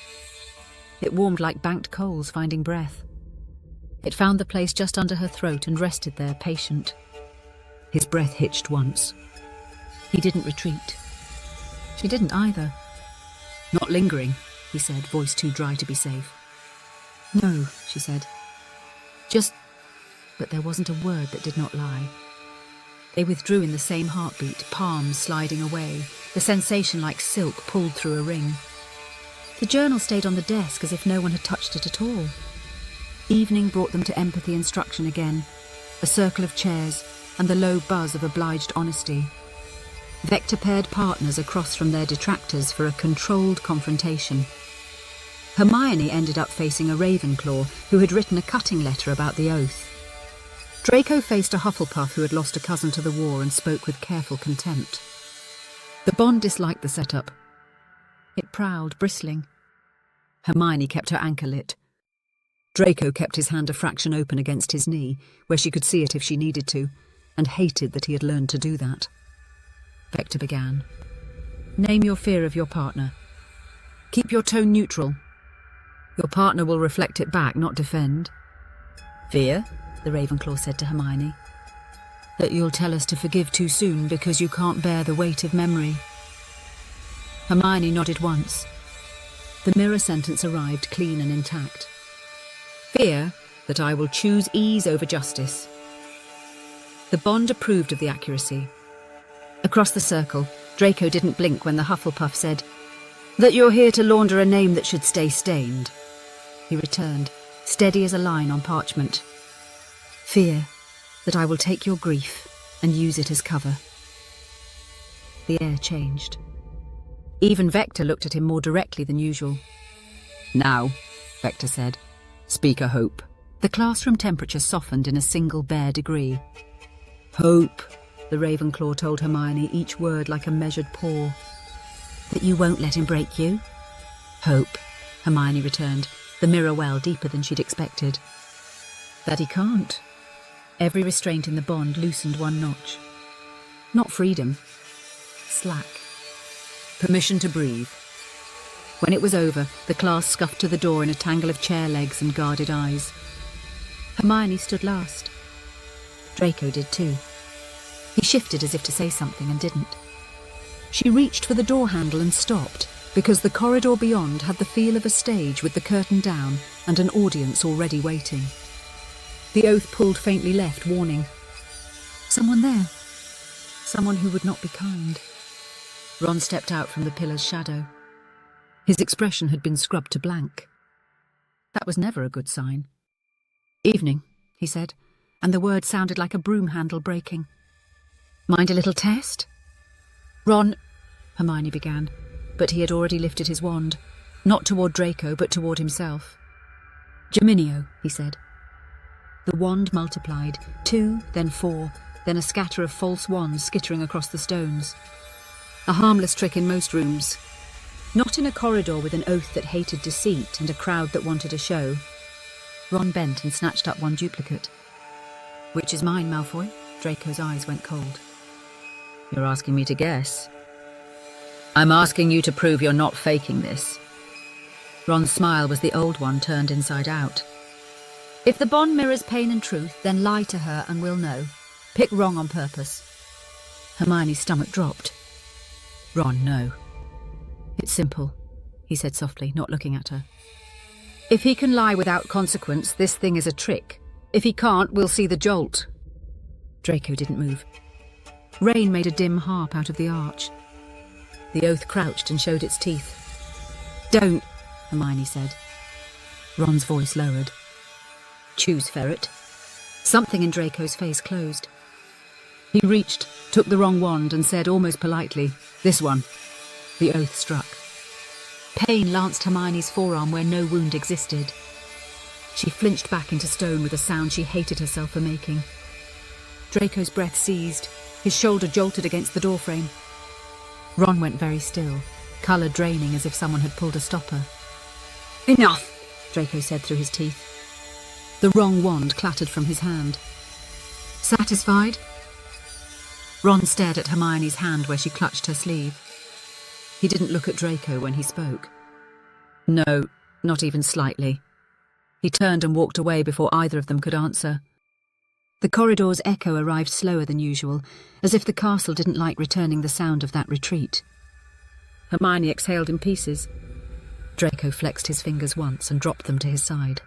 It warmed like banked coals finding breath. It found the place just under her throat and rested there, patient. His breath hitched once. He didn't retreat. She didn't either. "Not lingering," he said, voice too dry to be safe. "No," she said. "Just—" But there wasn't a word that did not lie. They withdrew in the same heartbeat, palms sliding away, the sensation like silk pulled through a ring. The journal stayed on the desk as if no one had touched it at all. Evening brought them to empathy instruction again, a circle of chairs, and the low buzz of obliged honesty. Vector paired partners across from their detractors for a controlled confrontation. Hermione ended up facing a Ravenclaw who had written a cutting letter about the oath. Draco faced a Hufflepuff who had lost a cousin to the war and spoke with careful contempt. The bond disliked the setup. It prowled, bristling. Hermione kept her anchor lit. Draco kept his hand a fraction open against his knee, where she could see it if she needed to, and hated that he had learned to do that. Vector began. "Name your fear of your partner. Keep your tone neutral. Your partner will reflect it back, not defend." "Fear?" the Ravenclaw said to Hermione. "That you'll tell us to forgive too soon because you can't bear the weight of memory." Hermione nodded once. The mirror sentence arrived clean and intact. "Fear that I will choose ease over justice." The bond approved of the accuracy. Across the circle, Draco didn't blink when the Hufflepuff said, "That you're here to launder a name that should stay stained." He returned, steady as a line on parchment. "Fear that I will take your grief and use it as cover." The air changed. Even Vector looked at him more directly than usual. "Now," Vector said, "speak a hope." The classroom temperature softened in a single bare degree. "Hope," the Ravenclaw told Hermione, each word like a measured paw. "That you won't let him break you?" "Hope," Hermione returned, the mirror well deeper than she'd expected. "That he can't." Every restraint in the bond loosened one notch. Not freedom. Slack. Permission to breathe. When it was over, the class scuffed to the door in a tangle of chair legs and guarded eyes. Hermione stood last. Draco did too. He shifted as if to say something and didn't. She reached for the door handle and stopped, because the corridor beyond had the feel of a stage with the curtain down and an audience already waiting. The oath pulled faintly left, warning. Someone there. Someone who would not be kind. Ron stepped out from the pillar's shadow. His expression had been scrubbed to blank. That was never a good sign. "Evening," he said, and the word sounded like a broom handle breaking. "Mind a little test?" "Ron," Hermione began, but he had already lifted his wand, not toward Draco, but toward himself. "Geminio," he said. The wand multiplied, 2, then 4, then a scatter of false wands skittering across the stones. A harmless trick in most rooms. Not in a corridor with an oath that hated deceit and a crowd that wanted a show. Ron bent and snatched up one duplicate. "Which is mine, Malfoy?" Draco's eyes went cold. "You're asking me to guess?" "I'm asking you to prove you're not faking this." Ron's smile was the old one turned inside out. "If the bond mirrors pain and truth, then lie to her and we'll know. Pick wrong on purpose." Hermione's stomach dropped. "Ron, no." "It's simple," he said softly, not looking at her. "If he can lie without consequence, this thing is a trick. If he can't, we'll see the jolt." Draco didn't move. Rain made a dim harp out of the arch. The oath crouched and showed its teeth. "Don't," Hermione said. Ron's voice lowered. "Choose, ferret." Something in Draco's face closed. He reached, took the wrong wand and said almost politely, "This one." The oath struck. Pain lanced Hermione's forearm where no wound existed. She flinched back into stone with a sound she hated herself for making. Draco's breath seized. His shoulder jolted against the doorframe. Ron went very still, colour draining as if someone had pulled a stopper. "Enough," Draco said through his teeth. The wrong wand clattered from his hand. "Satisfied?" Ron stared at Hermione's hand where she clutched her sleeve. He didn't look at Draco when he spoke. "No, not even slightly." He turned and walked away before either of them could answer. The corridor's echo arrived slower than usual, as if the castle didn't like returning the sound of that retreat. Hermione exhaled in pieces. Draco flexed his fingers once and dropped them to his side.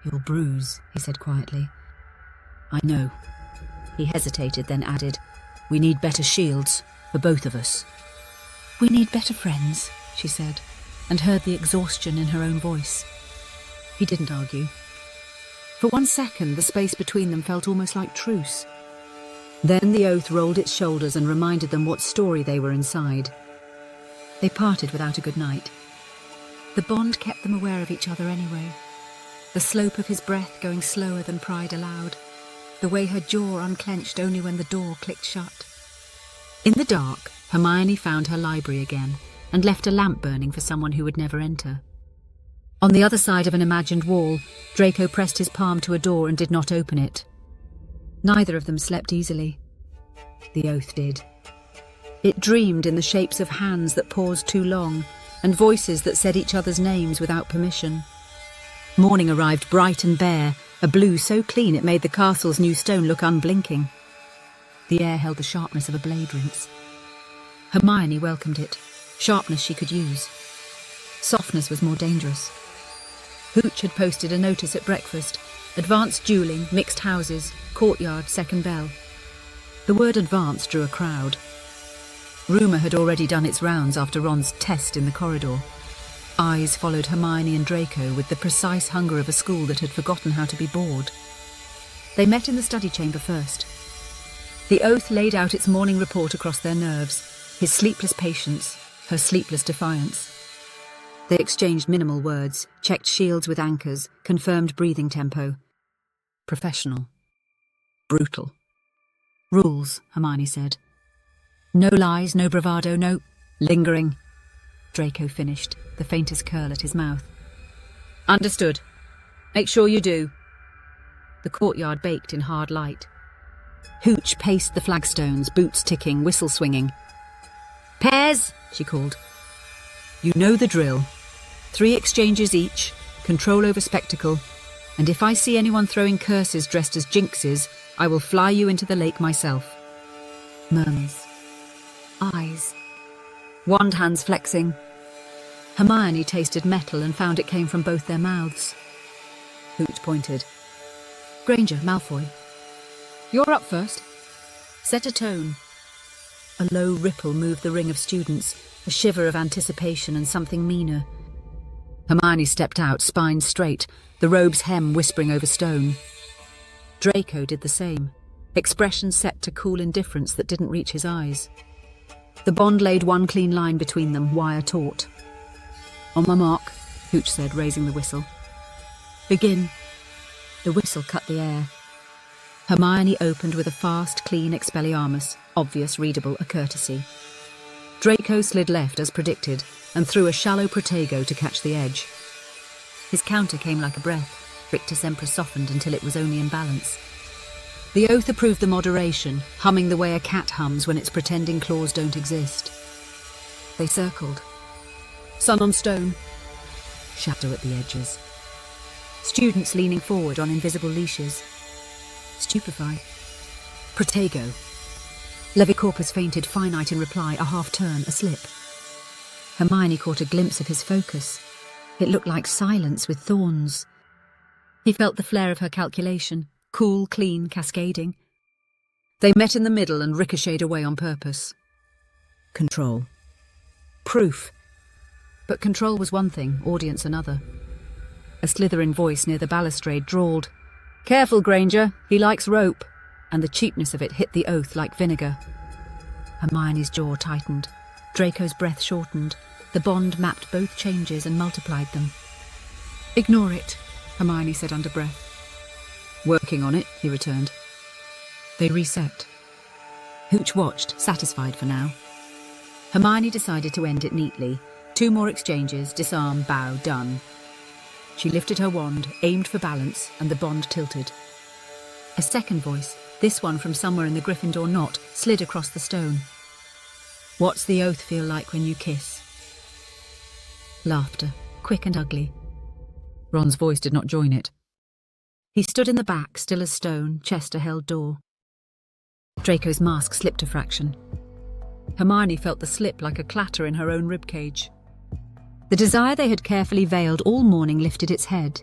"You'll bruise," he said quietly. "I know." He hesitated, then added, "We need better shields, for both of us." "We need better friends," she said, and heard the exhaustion in her own voice. He didn't argue. For 1 second, the space between them felt almost like truce. Then the oath rolled its shoulders and reminded them what story they were inside. They parted without a good night. The bond kept them aware of each other anyway. The slope of his breath going slower than pride allowed. The way her jaw unclenched only when the door clicked shut. In the dark, Hermione found her library again and left a lamp burning for someone who would never enter. On the other side of an imagined wall, Draco pressed his palm to a door and did not open it. Neither of them slept easily. The oath did. It dreamed in the shapes of hands that paused too long and voices that said each other's names without permission. Morning arrived bright and bare, a blue so clean it made the castle's new stone look unblinking. The air held the sharpness of a blade rinse. Hermione welcomed it, sharpness she could use. Softness was more dangerous. Hooch had posted a notice at breakfast, advanced dueling, mixed houses, courtyard, second bell. The word advance drew a crowd. Rumour had already done its rounds after Ron's test in the corridor. Eyes followed Hermione and Draco with the precise hunger of a school that had forgotten how to be bored. They met in the study chamber first. The oath laid out its morning report across their nerves, his sleepless patience, her sleepless defiance. They exchanged minimal words, checked shields with anchors, confirmed breathing tempo. Professional. Brutal. Rules, Hermione said. No lies, no bravado, no lingering. Draco finished, the faintest curl at his mouth. Understood. Make sure you do. The courtyard baked in hard light. Hooch paced the flagstones, boots ticking, whistle swinging. Pairs, she called. You know the drill. 3 exchanges each, control over spectacle, and if I see anyone throwing curses dressed as jinxes, I will fly you into the lake myself. Murmurs. Eyes. Wand hands flexing, Hermione tasted metal and found it came from both their mouths. Hooch pointed. Granger, Malfoy. You're up first. Set a tone. A low ripple moved the ring of students, a shiver of anticipation and something meaner. Hermione stepped out, spine straight, the robe's hem whispering over stone. Draco did the same, expression set to cool indifference that didn't reach his eyes. The bond laid one clean line between them, wire taut. On my mark, Hooch said, raising the whistle. Begin. The whistle cut the air. Hermione opened with a fast, clean Expelliarmus, obvious, readable, a courtesy. Draco slid left as predicted and threw a shallow Protego to catch the edge. His counter came like a breath. Rictus Emperor softened until it was only in balance. The oath approved the moderation, humming the way a cat hums when its pretending claws don't exist. They circled. Sun on stone. Shadow at the edges. Students leaning forward on invisible leashes. Stupefy. Protego. Levicorpus fainted finite in reply, a half-turn, a slip. Hermione caught a glimpse of his focus. It looked like silence with thorns. He felt the flare of her calculation, cool, clean, cascading. They met in the middle and ricocheted away on purpose. Control. Proof. But control was one thing, audience another. A Slytherin voice near the balustrade drawled, Careful, Granger, he likes rope, and the cheapness of it hit the oath like vinegar. Hermione's jaw tightened. Draco's breath shortened. The bond mapped both changes and multiplied them. Ignore it, Hermione said under breath. Working on it, he returned. They reset. Hooch watched, satisfied for now. Hermione decided to end it neatly. 2 more exchanges, disarm, bow, done. She lifted her wand, aimed for balance, and the bond tilted. A second voice, this one from somewhere in the Gryffindor knot, slid across the stone. What's the oath feel like when you kiss? Laughter, quick and ugly. Ron's voice did not join it. He stood in the back, still as stone, chest a held door. Draco's mask slipped a fraction. Hermione felt the slip like a clatter in her own ribcage. The desire they had carefully veiled all morning lifted its head.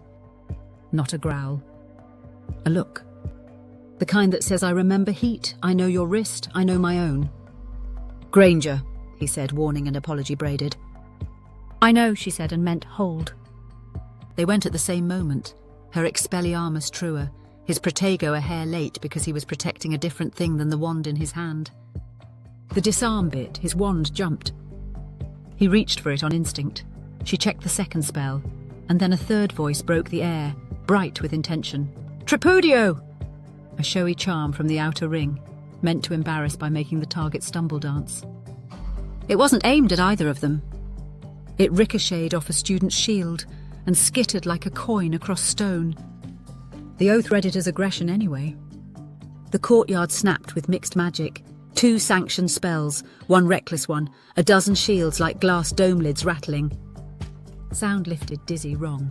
Not a growl. A look. The kind that says, I remember heat, I know your wrist, I know my own. Granger, he said, warning and apology braided. I know, she said, and meant hold. They went at the same moment, her Expelliarmus truer, his Protego a hair late because he was protecting a different thing than the wand in his hand. The disarm bit, his wand jumped. He reached for it on instinct. She checked the second spell, and then a third voice broke the air, bright with intention. Tripudio! A showy charm from the outer ring, meant to embarrass by making the target stumble dance. It wasn't aimed at either of them. It ricocheted off a student's shield and skittered like a coin across stone. The oath read it as aggression anyway. The courtyard snapped with mixed magic. 2 sanctioned spells, 1 reckless one, a dozen shields like glass dome lids rattling. Sound lifted dizzy wrong.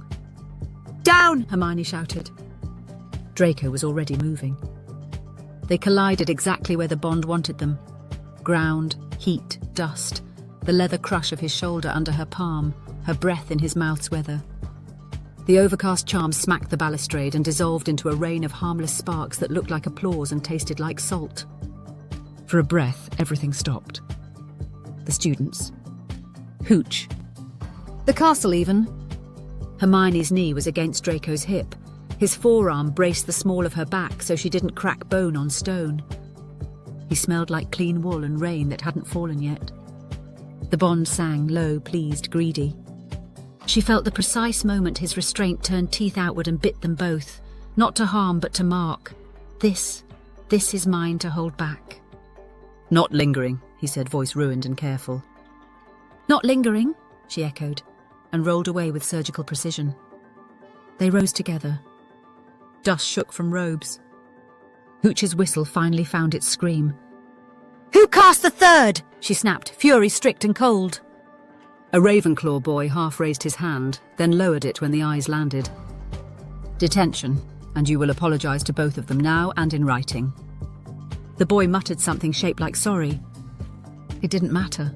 Down! Hermione shouted. Draco was already moving. They collided exactly where the bond wanted them. Ground, heat, dust, the leather crush of his shoulder under her palm, her breath in his mouth's weather. The overcast charm smacked the balustrade and dissolved into a rain of harmless sparks that looked like applause and tasted like salt. For a breath, everything stopped. The students. Hooch. The castle, even. Hermione's knee was against Draco's hip. His forearm braced the small of her back so she didn't crack bone on stone. He smelled like clean wool and rain that hadn't fallen yet. The bond sang, low, pleased, greedy. She felt the precise moment his restraint turned teeth outward and bit them both. Not to harm, but to mark. This is mine to hold back. Not lingering, he said, voice ruined and careful. Not lingering, she echoed, and rolled away with surgical precision. They rose together. Dust shook from robes. Hooch's whistle finally found its scream. Who cast the third? She snapped, fury strict and cold. A Ravenclaw boy half raised his hand, then lowered it when the eyes landed. Detention, and you will apologise to both of them now and in writing. The boy muttered something shaped like sorry. It didn't matter.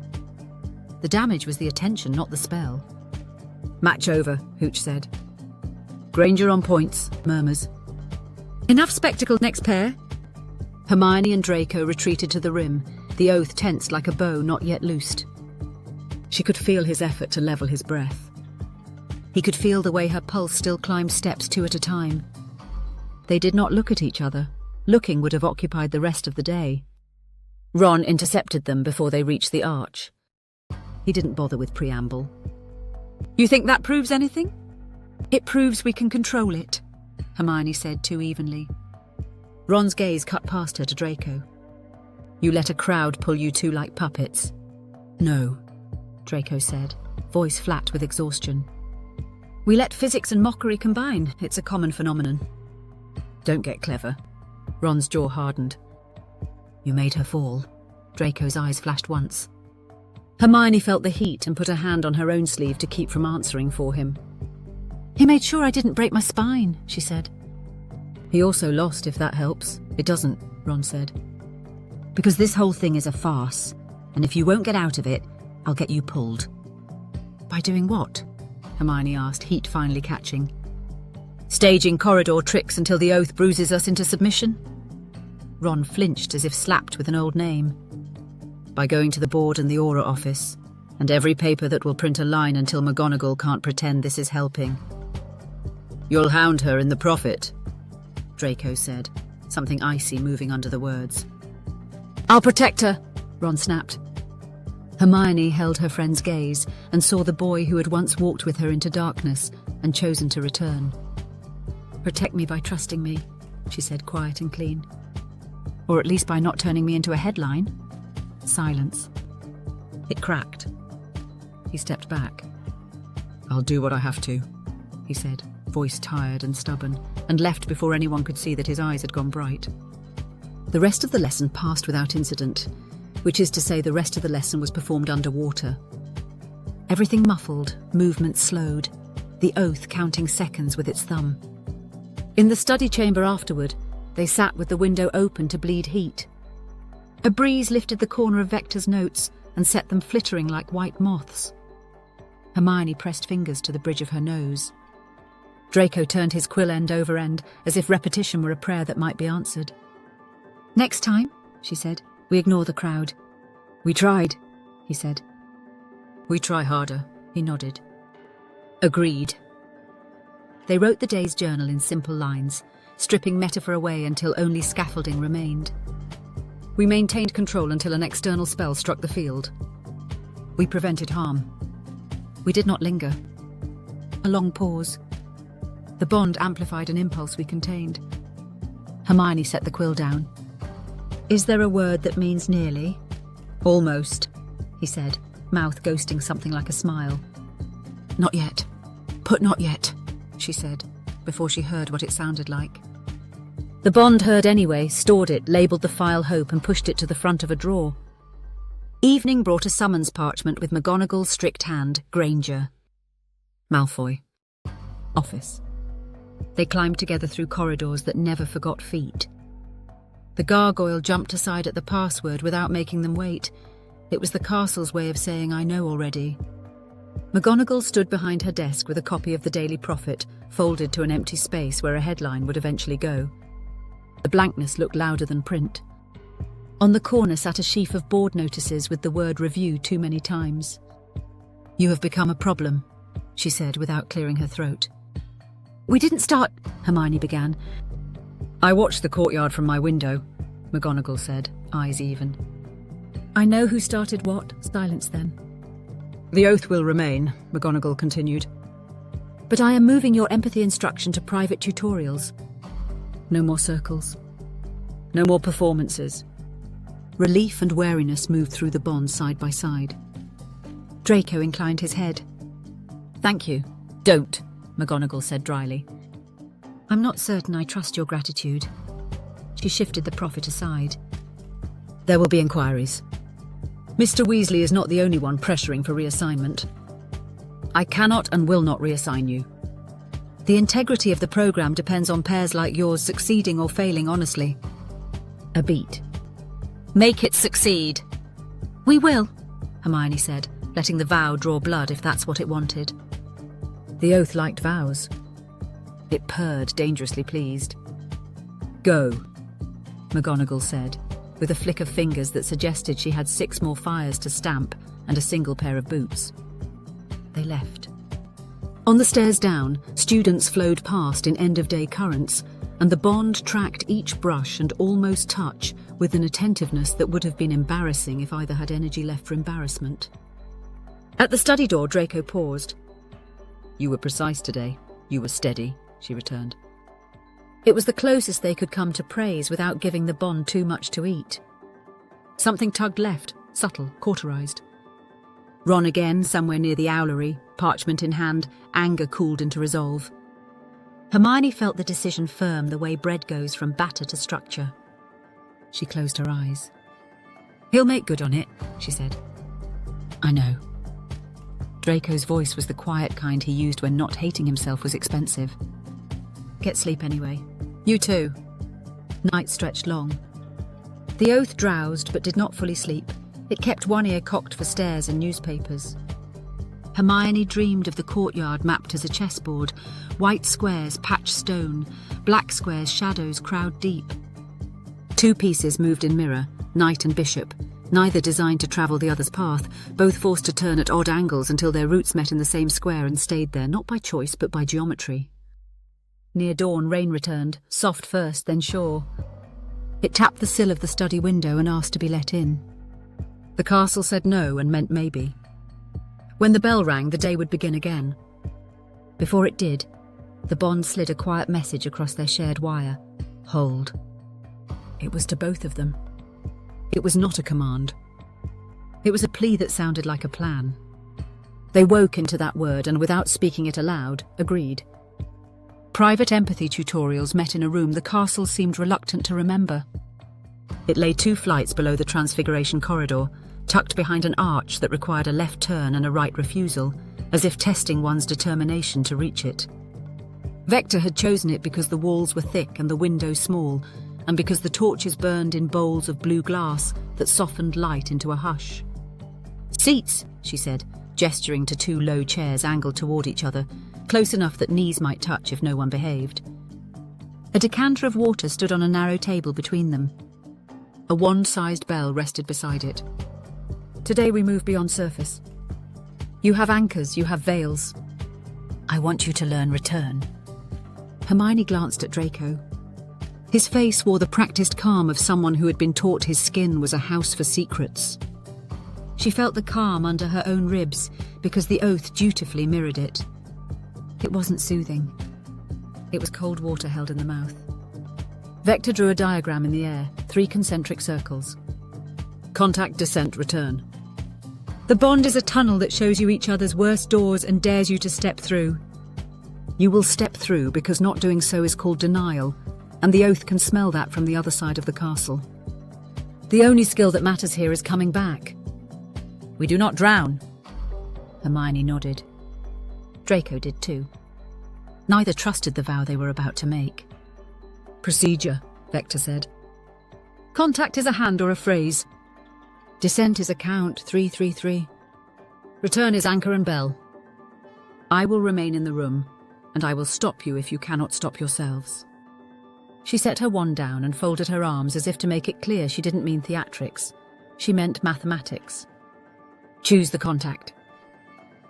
The damage was the attention, not the spell. Match over, Hooch said. Granger on points, murmurs. Enough spectacle, next pair. Hermione and Draco retreated to the rim, the oath tensed like a bow not yet loosed. She could feel his effort to level his breath. He could feel the way her pulse still climbed steps 2 at a time. They did not look at each other. Looking would have occupied the rest of the day. Ron intercepted them before they reached the arch. He didn't bother with preamble. You think that proves anything? It proves we can control it, Hermione said too evenly. Ron's gaze cut past her to Draco. You let a crowd pull you two like puppets. No, Draco said, voice flat with exhaustion. We let physics and mockery combine. It's a common phenomenon. Don't get clever. Ron's jaw hardened. You made her fall. Draco's eyes flashed once. Hermione felt the heat and put a hand on her own sleeve to keep from answering for him. He made sure I didn't break my spine, she said. He also lost, if that helps. It doesn't, Ron said. Because this whole thing is a farce, and if you won't get out of it, I'll get you pulled. By doing what? Hermione asked, heat finally catching. Staging corridor tricks until the oath bruises us into submission? Ron flinched as if slapped with an old name. By going to the board and the aura office, and every paper that will print a line until McGonagall can't pretend this is helping. You'll hound her in the profit, Draco said, something icy moving under the words. I'll protect her, Ron snapped. Hermione held her friend's gaze and saw the boy who had once walked with her into darkness and chosen to return. Protect me by trusting me, she said, quiet and clean. Or at least by not turning me into a headline. Silence. It cracked. He stepped back. I'll do what I have to, he said, voice tired and stubborn, and left before anyone could see that his eyes had gone bright. The rest of the lesson passed without incident, which is to say the rest of the lesson was performed underwater. Everything muffled, movement slowed, the oath counting seconds with its thumb. In the study chamber afterward, they sat with the window open to bleed heat. A breeze lifted the corner of Vector's notes and set them flittering like white moths. Hermione pressed fingers to the bridge of her nose. Draco turned his quill end over end, as if repetition were a prayer that might be answered. Next time, she said, we ignore the crowd. We tried, he said. We try harder, he nodded. Agreed. They wrote the day's journal in simple lines, stripping metaphor away until only scaffolding remained. We maintained control until an external spell struck the field. We prevented harm. We did not linger. A long pause. The bond amplified an impulse we contained. Hermione set the quill down. Is there a word that means nearly? Almost, he said, mouth ghosting something like a smile. Not yet. Put not yet, she said, before she heard what it sounded like. The bond heard anyway, stored it, labelled the file Hope and pushed it to the front of a drawer. Evening brought a summons parchment with McGonagall's strict hand, Granger. Malfoy. Office. They climbed together through corridors that never forgot feet. The gargoyle jumped aside at the password without making them wait. It was the castle's way of saying, I know already. McGonagall stood behind her desk with a copy of the Daily Prophet, folded to an empty space where a headline would eventually go. The blankness looked louder than print. On the corner sat a sheaf of board notices with the word review too many times. You have become a problem, she said without clearing her throat. We didn't start, Hermione began. I watched the courtyard from my window, McGonagall said, eyes even. I know who started what. Silence then. The oath will remain, McGonagall continued. But I am moving your empathy instruction to private tutorials. No more circles. No more performances. Relief and wariness moved through the bond side by side. Draco inclined his head. Thank you. Don't, McGonagall said dryly. I'm not certain I trust your gratitude. She shifted the prophet aside. There will be inquiries. Mr. Weasley is not the only one pressuring for reassignment. I cannot and will not reassign you. The integrity of the program depends on pairs like yours succeeding or failing honestly. A beat. Make it succeed. We will, Hermione said, letting the vow draw blood if that's what it wanted. The oath liked vows. It purred, dangerously pleased. "Go," McGonagall said, with a flick of fingers that suggested she had 6 more fires to stamp and a single pair of boots. They left. On the stairs down, students flowed past in end-of-day currents, and the Bond tracked each brush and almost touch with an attentiveness that would have been embarrassing if either had energy left for embarrassment. At the study door, Draco paused. "You were precise today. You were steady," she returned. It was the closest they could come to praise without giving the Bond too much to eat. Something tugged left, subtle, cauterized. Ron again, somewhere near the owlery, parchment in hand, anger cooled into resolve. Hermione felt the decision firm the way bread goes from batter to structure. She closed her eyes. "He'll make good on it," she said. "I know." Draco's voice was the quiet kind he used when not hating himself was expensive. "Get sleep anyway. You too." Night stretched long. The oath drowsed but did not fully sleep. It kept one ear cocked for stairs and newspapers. Hermione dreamed of the courtyard mapped as a chessboard, white squares patched stone, black squares shadows crowd deep. 2 pieces moved in mirror, knight and bishop, neither designed to travel the other's path, both forced to turn at odd angles until their roots met in the same square and stayed there, not by choice but by geometry. Near dawn, rain returned, soft first, then sure. It tapped the sill of the study window and asked to be let in. The castle said no and meant maybe. When the bell rang, the day would begin again. Before it did, the Bond slid a quiet message across their shared wire. Hold. It was to both of them. It was not a command. It was a plea that sounded like a plan. They woke into that word and, without speaking it aloud, agreed. Private empathy tutorials met in a room the castle seemed reluctant to remember. It lay 2 flights below the Transfiguration corridor, tucked behind an arch that required a left turn and a right refusal, as if testing one's determination to reach it. Vector had chosen it because the walls were thick and the windows small, and because the torches burned in bowls of blue glass that softened light into a hush. "Seats," she said, gesturing to 2 low chairs angled toward each other, close enough that knees might touch if no one behaved. A decanter of water stood on a narrow table between them. A wand-sized bell rested beside it. "Today we move beyond surface. You have anchors, you have veils. I want you to learn return." Hermione glanced at Draco. His face wore the practiced calm of someone who had been taught his skin was a house for secrets. She felt the calm under her own ribs because the oath dutifully mirrored it. It wasn't soothing. It was cold water held in the mouth. Vector drew a diagram in the air, 3 concentric circles. "Contact, descent, return." "The bond is a tunnel that shows you each other's worst doors and dares you to step through." "You will step through because not doing so is called denial, and the oath can smell that from the other side of the castle. The only skill that matters here is coming back." "We do not drown." Hermione nodded. Draco did too. Neither trusted the vow they were about to make. "Procedure," Vector said. "Contact is a hand or a phrase. Descent is a count, 333. Return is anchor and bell. I will remain in the room, and I will stop you if you cannot stop yourselves." She set her wand down and folded her arms as if to make it clear she didn't mean theatrics. She meant mathematics. "Choose the contact."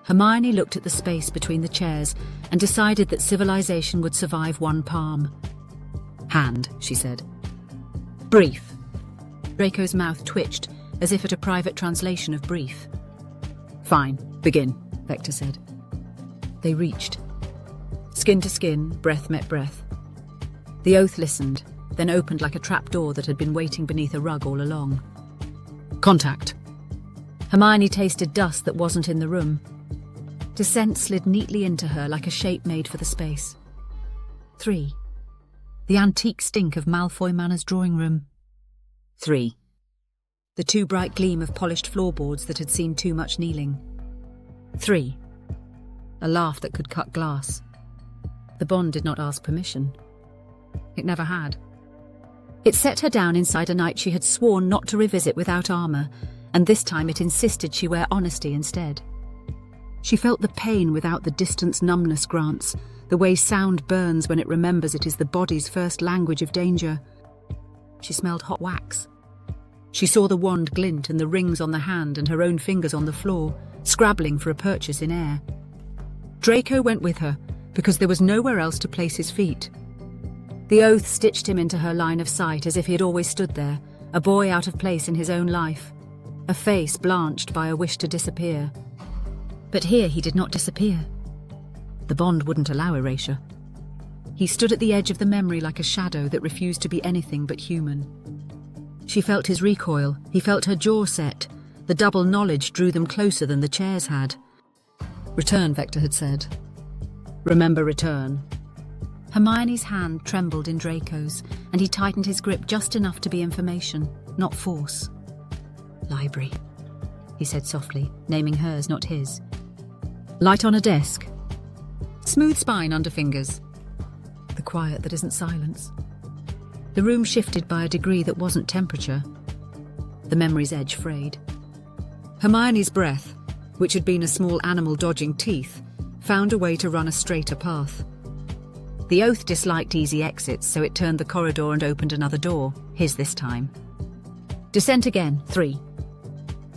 Hermione looked at the space between the chairs and decided that civilization would survive 1 palm. "Hand," she said. "Brief." Draco's mouth twitched, as if at a private translation of brief. "Fine, begin," Vector said. They reached. Skin to skin, breath met breath. The oath listened, then opened like a trapdoor that had been waiting beneath a rug all along. "Contact." Hermione tasted dust that wasn't in the room. Descent slid neatly into her like a shape made for the space. 3. The antique stink of Malfoy Manor's drawing room. 3. The too bright gleam of polished floorboards that had seen too much kneeling. 3. A laugh that could cut glass. The bond did not ask permission. It never had. It set her down inside a night she had sworn not to revisit without armour, and this time it insisted she wear honesty instead. She felt the pain without the distance numbness grants, the way sound burns when it remembers it is the body's first language of danger. She smelled hot wax. She saw the wand glint and the rings on the hand and her own fingers on the floor, scrabbling for a purchase in air. Draco went with her, because there was nowhere else to place his feet. The oath stitched him into her line of sight as if he had always stood there, a boy out of place in his own life, a face blanched by a wish to disappear. But here he did not disappear. The bond wouldn't allow erasure. He stood at the edge of the memory like a shadow that refused to be anything but human. She felt his recoil, he felt her jaw set. The double knowledge drew them closer than the chairs had. "Return," Vector had said. "Remember, return." Hermione's hand trembled in Draco's, and he tightened his grip just enough to be information, not force. "Library," he said softly, naming hers, not his. "Light on a desk. Smooth spine under fingers. The quiet that isn't silence." The room shifted by a degree that wasn't temperature. The memory's edge frayed. Hermione's breath, which had been a small animal dodging teeth, found a way to run a straighter path. The oath disliked easy exits, so it turned the corridor and opened another door, his this time. Descent again, 3.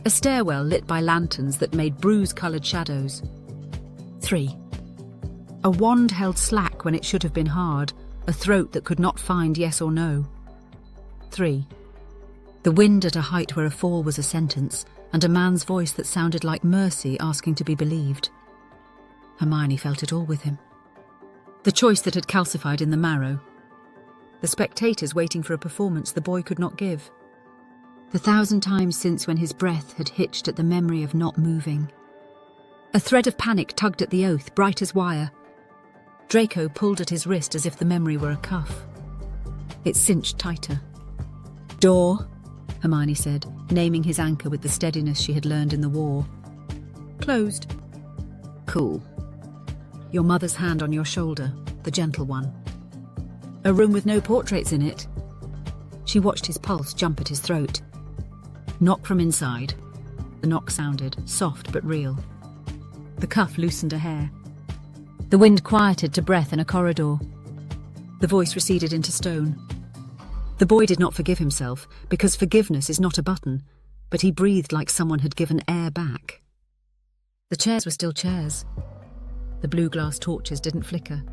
A stairwell lit by lanterns that made bruise-coloured shadows. 3. A wand held slack when it should have been hard, a throat that could not find yes or no. 3. The wind at a height where a fall was a sentence, and a man's voice that sounded like mercy asking to be believed. Hermione felt it all with him. The choice that had calcified in the marrow. The spectators waiting for a performance the boy could not give. The 1,000 times since when his breath had hitched at the memory of not moving. A thread of panic tugged at the oath, bright as wire. Draco pulled at his wrist as if the memory were a cuff. It cinched tighter. "Door," Hermione said, naming his anchor with the steadiness she had learned in the war. "Closed." "Cool. Your mother's hand on your shoulder, the gentle one. A room with no portraits in it." She watched his pulse jump at his throat. Knock from inside. The knock sounded, soft but real. The cuff loosened a hair. The wind quieted to breath in a corridor. The voice receded into stone. The boy did not forgive himself, because forgiveness is not a button, but he breathed like someone had given air back. The chairs were still chairs. The blue glass torches didn't flicker.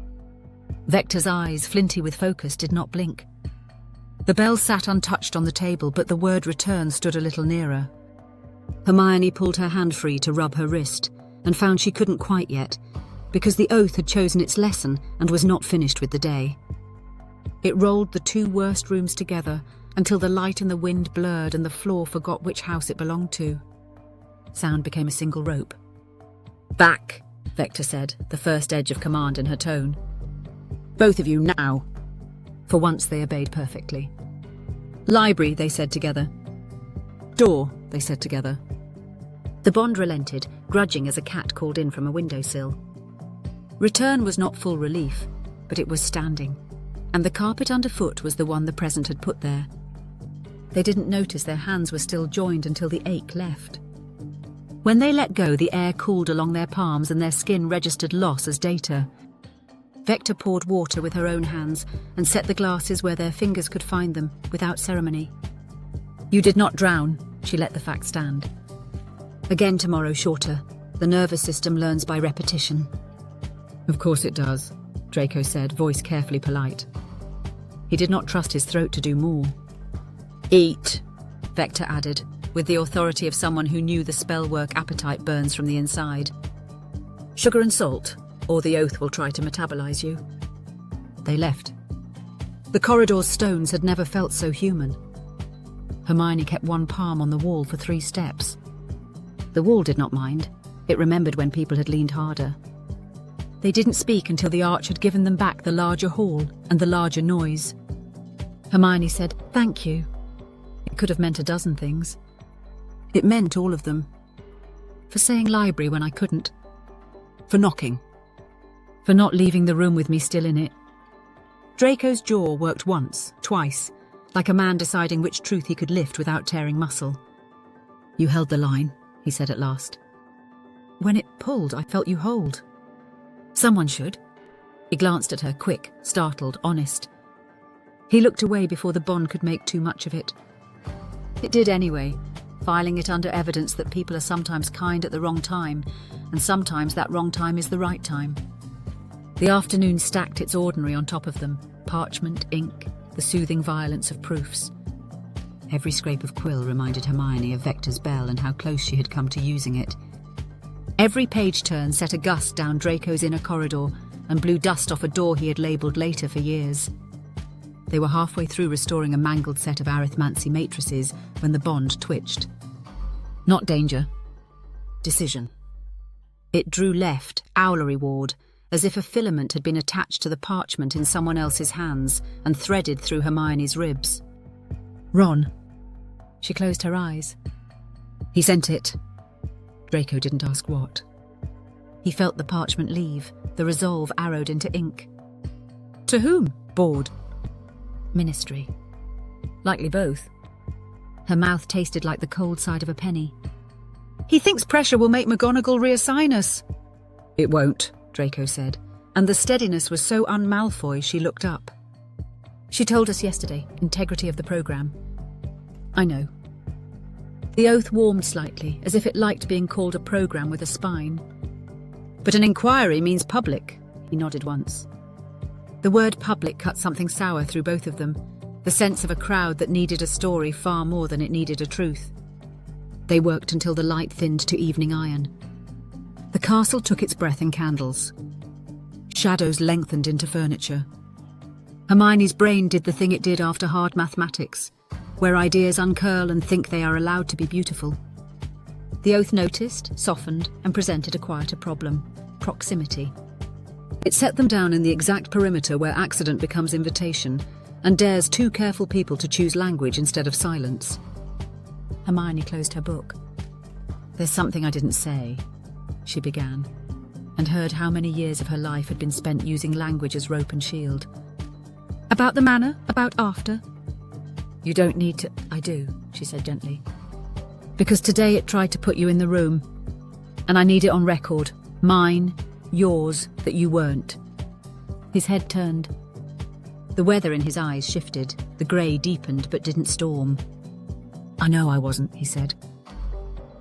Vector's eyes, flinty with focus, did not blink. The bell sat untouched on the table, but the word return stood a little nearer. Hermione pulled her hand free to rub her wrist, and found she couldn't quite yet, because the oath had chosen its lesson and was not finished with the day. It rolled the 2 worst rooms together until the light and the wind blurred and the floor forgot which house it belonged to. Sound became a single rope. "Back," Vector said, the first edge of command in her tone. "Both of you now." For once they obeyed perfectly. "Library," they said together. "Door," they said together. The bond relented, grudging as a cat called in from a windowsill. Return was not full relief, but it was standing, and the carpet underfoot was the one the present had put there. They didn't notice their hands were still joined until the ache left. When they let go, the air cooled along their palms and their skin registered loss as data. Vector poured water with her own hands and set the glasses where their fingers could find them, without ceremony. "You did not drown," she let the fact stand. "Again tomorrow, shorter. The nervous system learns by repetition." "Of course it does," Draco said, voice carefully polite. He did not trust his throat to do more. "Eat," Vector added, with the authority of someone who knew the spell work appetite burns from the inside. "Sugar and salt, or the oath will try to metabolize you." They left. The corridor's stones had never felt so human. Hermione kept one palm on the wall for 3 steps. The wall did not mind. It remembered when people had leaned harder. They didn't speak until the arch had given them back the larger hall and the larger noise. Hermione said, "Thank you." It could have meant a dozen things. It meant all of them. For saying library when I couldn't. For knocking. For not leaving the room with me still in it. Draco's jaw worked once, twice, like a man deciding which truth he could lift without tearing muscle. "You held the line," he said at last. When it pulled, I felt you hold. Someone should. He glanced at her, quick, startled, honest. He looked away before the bond could make too much of it. It did anyway, filing it under evidence that people are sometimes kind at the wrong time, and sometimes that wrong time is the right time. The afternoon stacked its ordinary on top of them, parchment, ink, the soothing violence of proofs. Every scrape of quill reminded Hermione of Vector's bell and how close she had come to using it. Every page turn set a gust down Draco's inner corridor and blew dust off a door he had labelled later for years. They were halfway through restoring a mangled set of arithmancy matrices when the bond twitched. Not danger. Decision. It drew left, owlery ward, as if a filament had been attached to the parchment in someone else's hands and threaded through Hermione's ribs. Ron. She closed her eyes. He sent it. Draco didn't ask what. He felt the parchment leave, the resolve arrowed into ink. To whom? Bored. Ministry. Likely both. Her mouth tasted like the cold side of a penny. He thinks pressure will make McGonagall reassign us. It won't, Draco said, and the steadiness was so un-Malfoy she looked up. She told us yesterday, integrity of the programme. I know. The oath warmed slightly, as if it liked being called a programme with a spine. But an inquiry means public, he nodded once. The word public cut something sour through both of them, the sense of a crowd that needed a story far more than it needed a truth. They worked until the light thinned to evening iron. The castle took its breath in candles. Shadows lengthened into furniture. Hermione's brain did the thing it did after hard mathematics, where ideas uncurl and think they are allowed to be beautiful. The oath noticed, softened, and presented a quieter problem: proximity. It set them down in the exact perimeter where accident becomes invitation, and dares two careful people to choose language instead of silence. Hermione closed her book. There's something I didn't say, she began, and heard how many years of her life had been spent using language as rope and shield. About the manor? About after? You don't need to... I do, she said gently. Because today it tried to put you in the room, and I need it on record. Mine, yours, that you weren't. His head turned. The weather in his eyes shifted. The grey deepened but didn't storm. I know I wasn't, he said.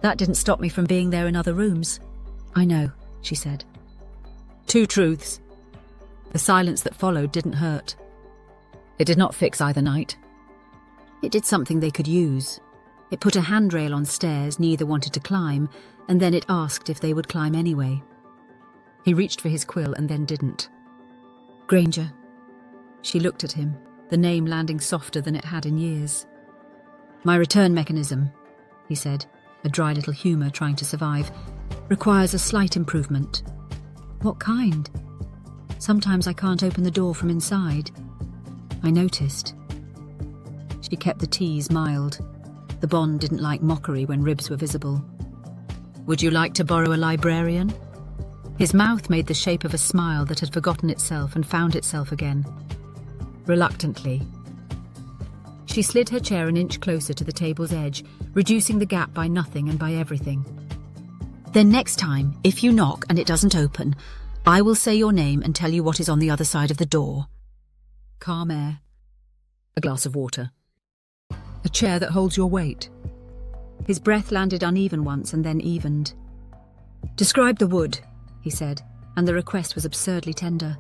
That didn't stop me from being there in other rooms. I know, she said. Two truths. The silence that followed didn't hurt. It did not fix either night. It did something they could use. It put a handrail on stairs neither wanted to climb, and then it asked if they would climb anyway. He reached for his quill and then didn't. Granger. She looked at him, the name landing softer than it had in years. My return mechanism, he said, a dry little humour trying to survive, requires a slight improvement. What kind? Sometimes I can't open the door from inside. I noticed. She kept the tease mild. The bond didn't like mockery when ribs were visible. Would you like to borrow a librarian? His mouth made the shape of a smile that had forgotten itself and found itself again. Reluctantly. She slid her chair an inch closer to the table's edge, reducing the gap by nothing and by everything. Then next time, if you knock and it doesn't open, I will say your name and tell you what is on the other side of the door. Calm air. A glass of water. A chair that holds your weight. His breath landed uneven once and then evened. Describe the wood, he said, and the request was absurdly tender.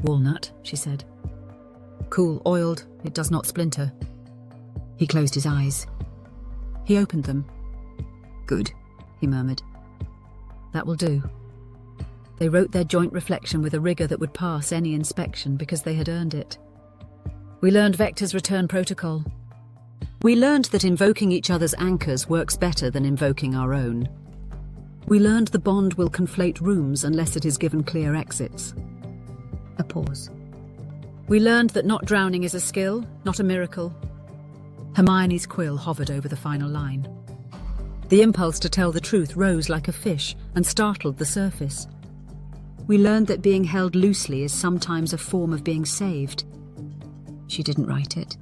Walnut, she said. Cool, oiled, it does not splinter. He closed his eyes. He opened them. Good, he murmured. That will do. They wrote their joint reflection with a rigour that would pass any inspection because they had earned it. We learned Vector's return protocol. We learned that invoking each other's anchors works better than invoking our own. We learned the bond will conflate rooms unless it is given clear exits. A pause. We learned that not drowning is a skill, not a miracle. Hermione's quill hovered over the final line. The impulse to tell the truth rose like a fish and startled the surface. We learned that being held loosely is sometimes a form of being saved. She didn't write it.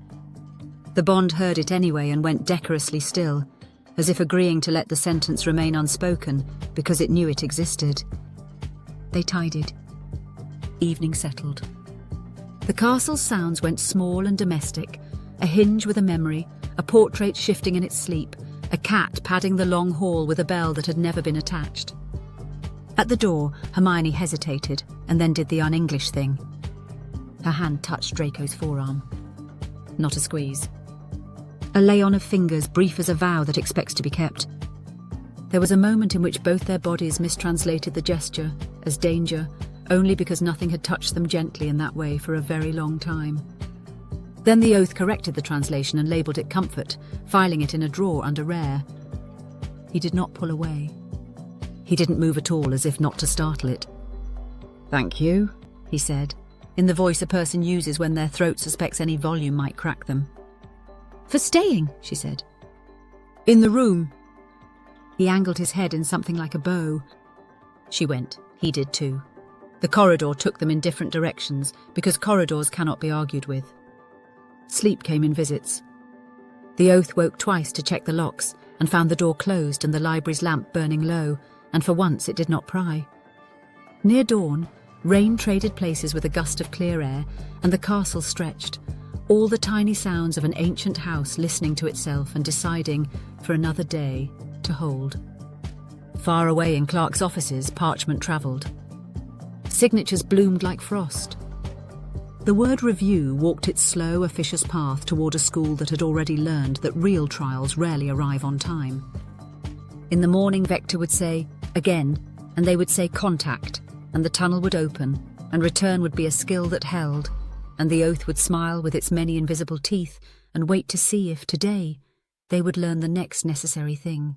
The bond heard it anyway and went decorously still, as if agreeing to let the sentence remain unspoken because it knew it existed. They tidied. Evening settled. The castle's sounds went small and domestic, a hinge with a memory, a portrait shifting in its sleep, a cat padding the long hall with a bell that had never been attached. At the door, Hermione hesitated and then did the un-English thing. Her hand touched Draco's forearm. Not a squeeze. A lay-on of fingers brief as a vow that expects to be kept. There was a moment in which both their bodies mistranslated the gesture as danger, only because nothing had touched them gently in that way for a very long time. Then the oath corrected the translation and labelled it comfort, filing it in a drawer under rare. He did not pull away. He didn't move at all, as if not to startle it. "Thank you," he said, in the voice a person uses when their throat suspects any volume might crack them. "For staying," she said. "In the room." He angled his head in something like a bow. She went. He did too. The corridor took them in different directions, because corridors cannot be argued with. Sleep came in visits. The oath woke twice to check the locks, and found the door closed and the library's lamp burning low, and for once it did not pry. Near dawn, rain traded places with a gust of clear air, and the castle stretched, all the tiny sounds of an ancient house listening to itself and deciding, for another day, to hold. Far away in Clark's offices, parchment travelled. Signatures bloomed like frost. The word review walked its slow, officious path toward a school that had already learned that real trials rarely arrive on time. In the morning, Vector would say, "Again," and they would say, "Contact," and the tunnel would open, and return would be a skill that held, and the oath would smile with its many invisible teeth and wait to see if, today, they would learn the next necessary thing.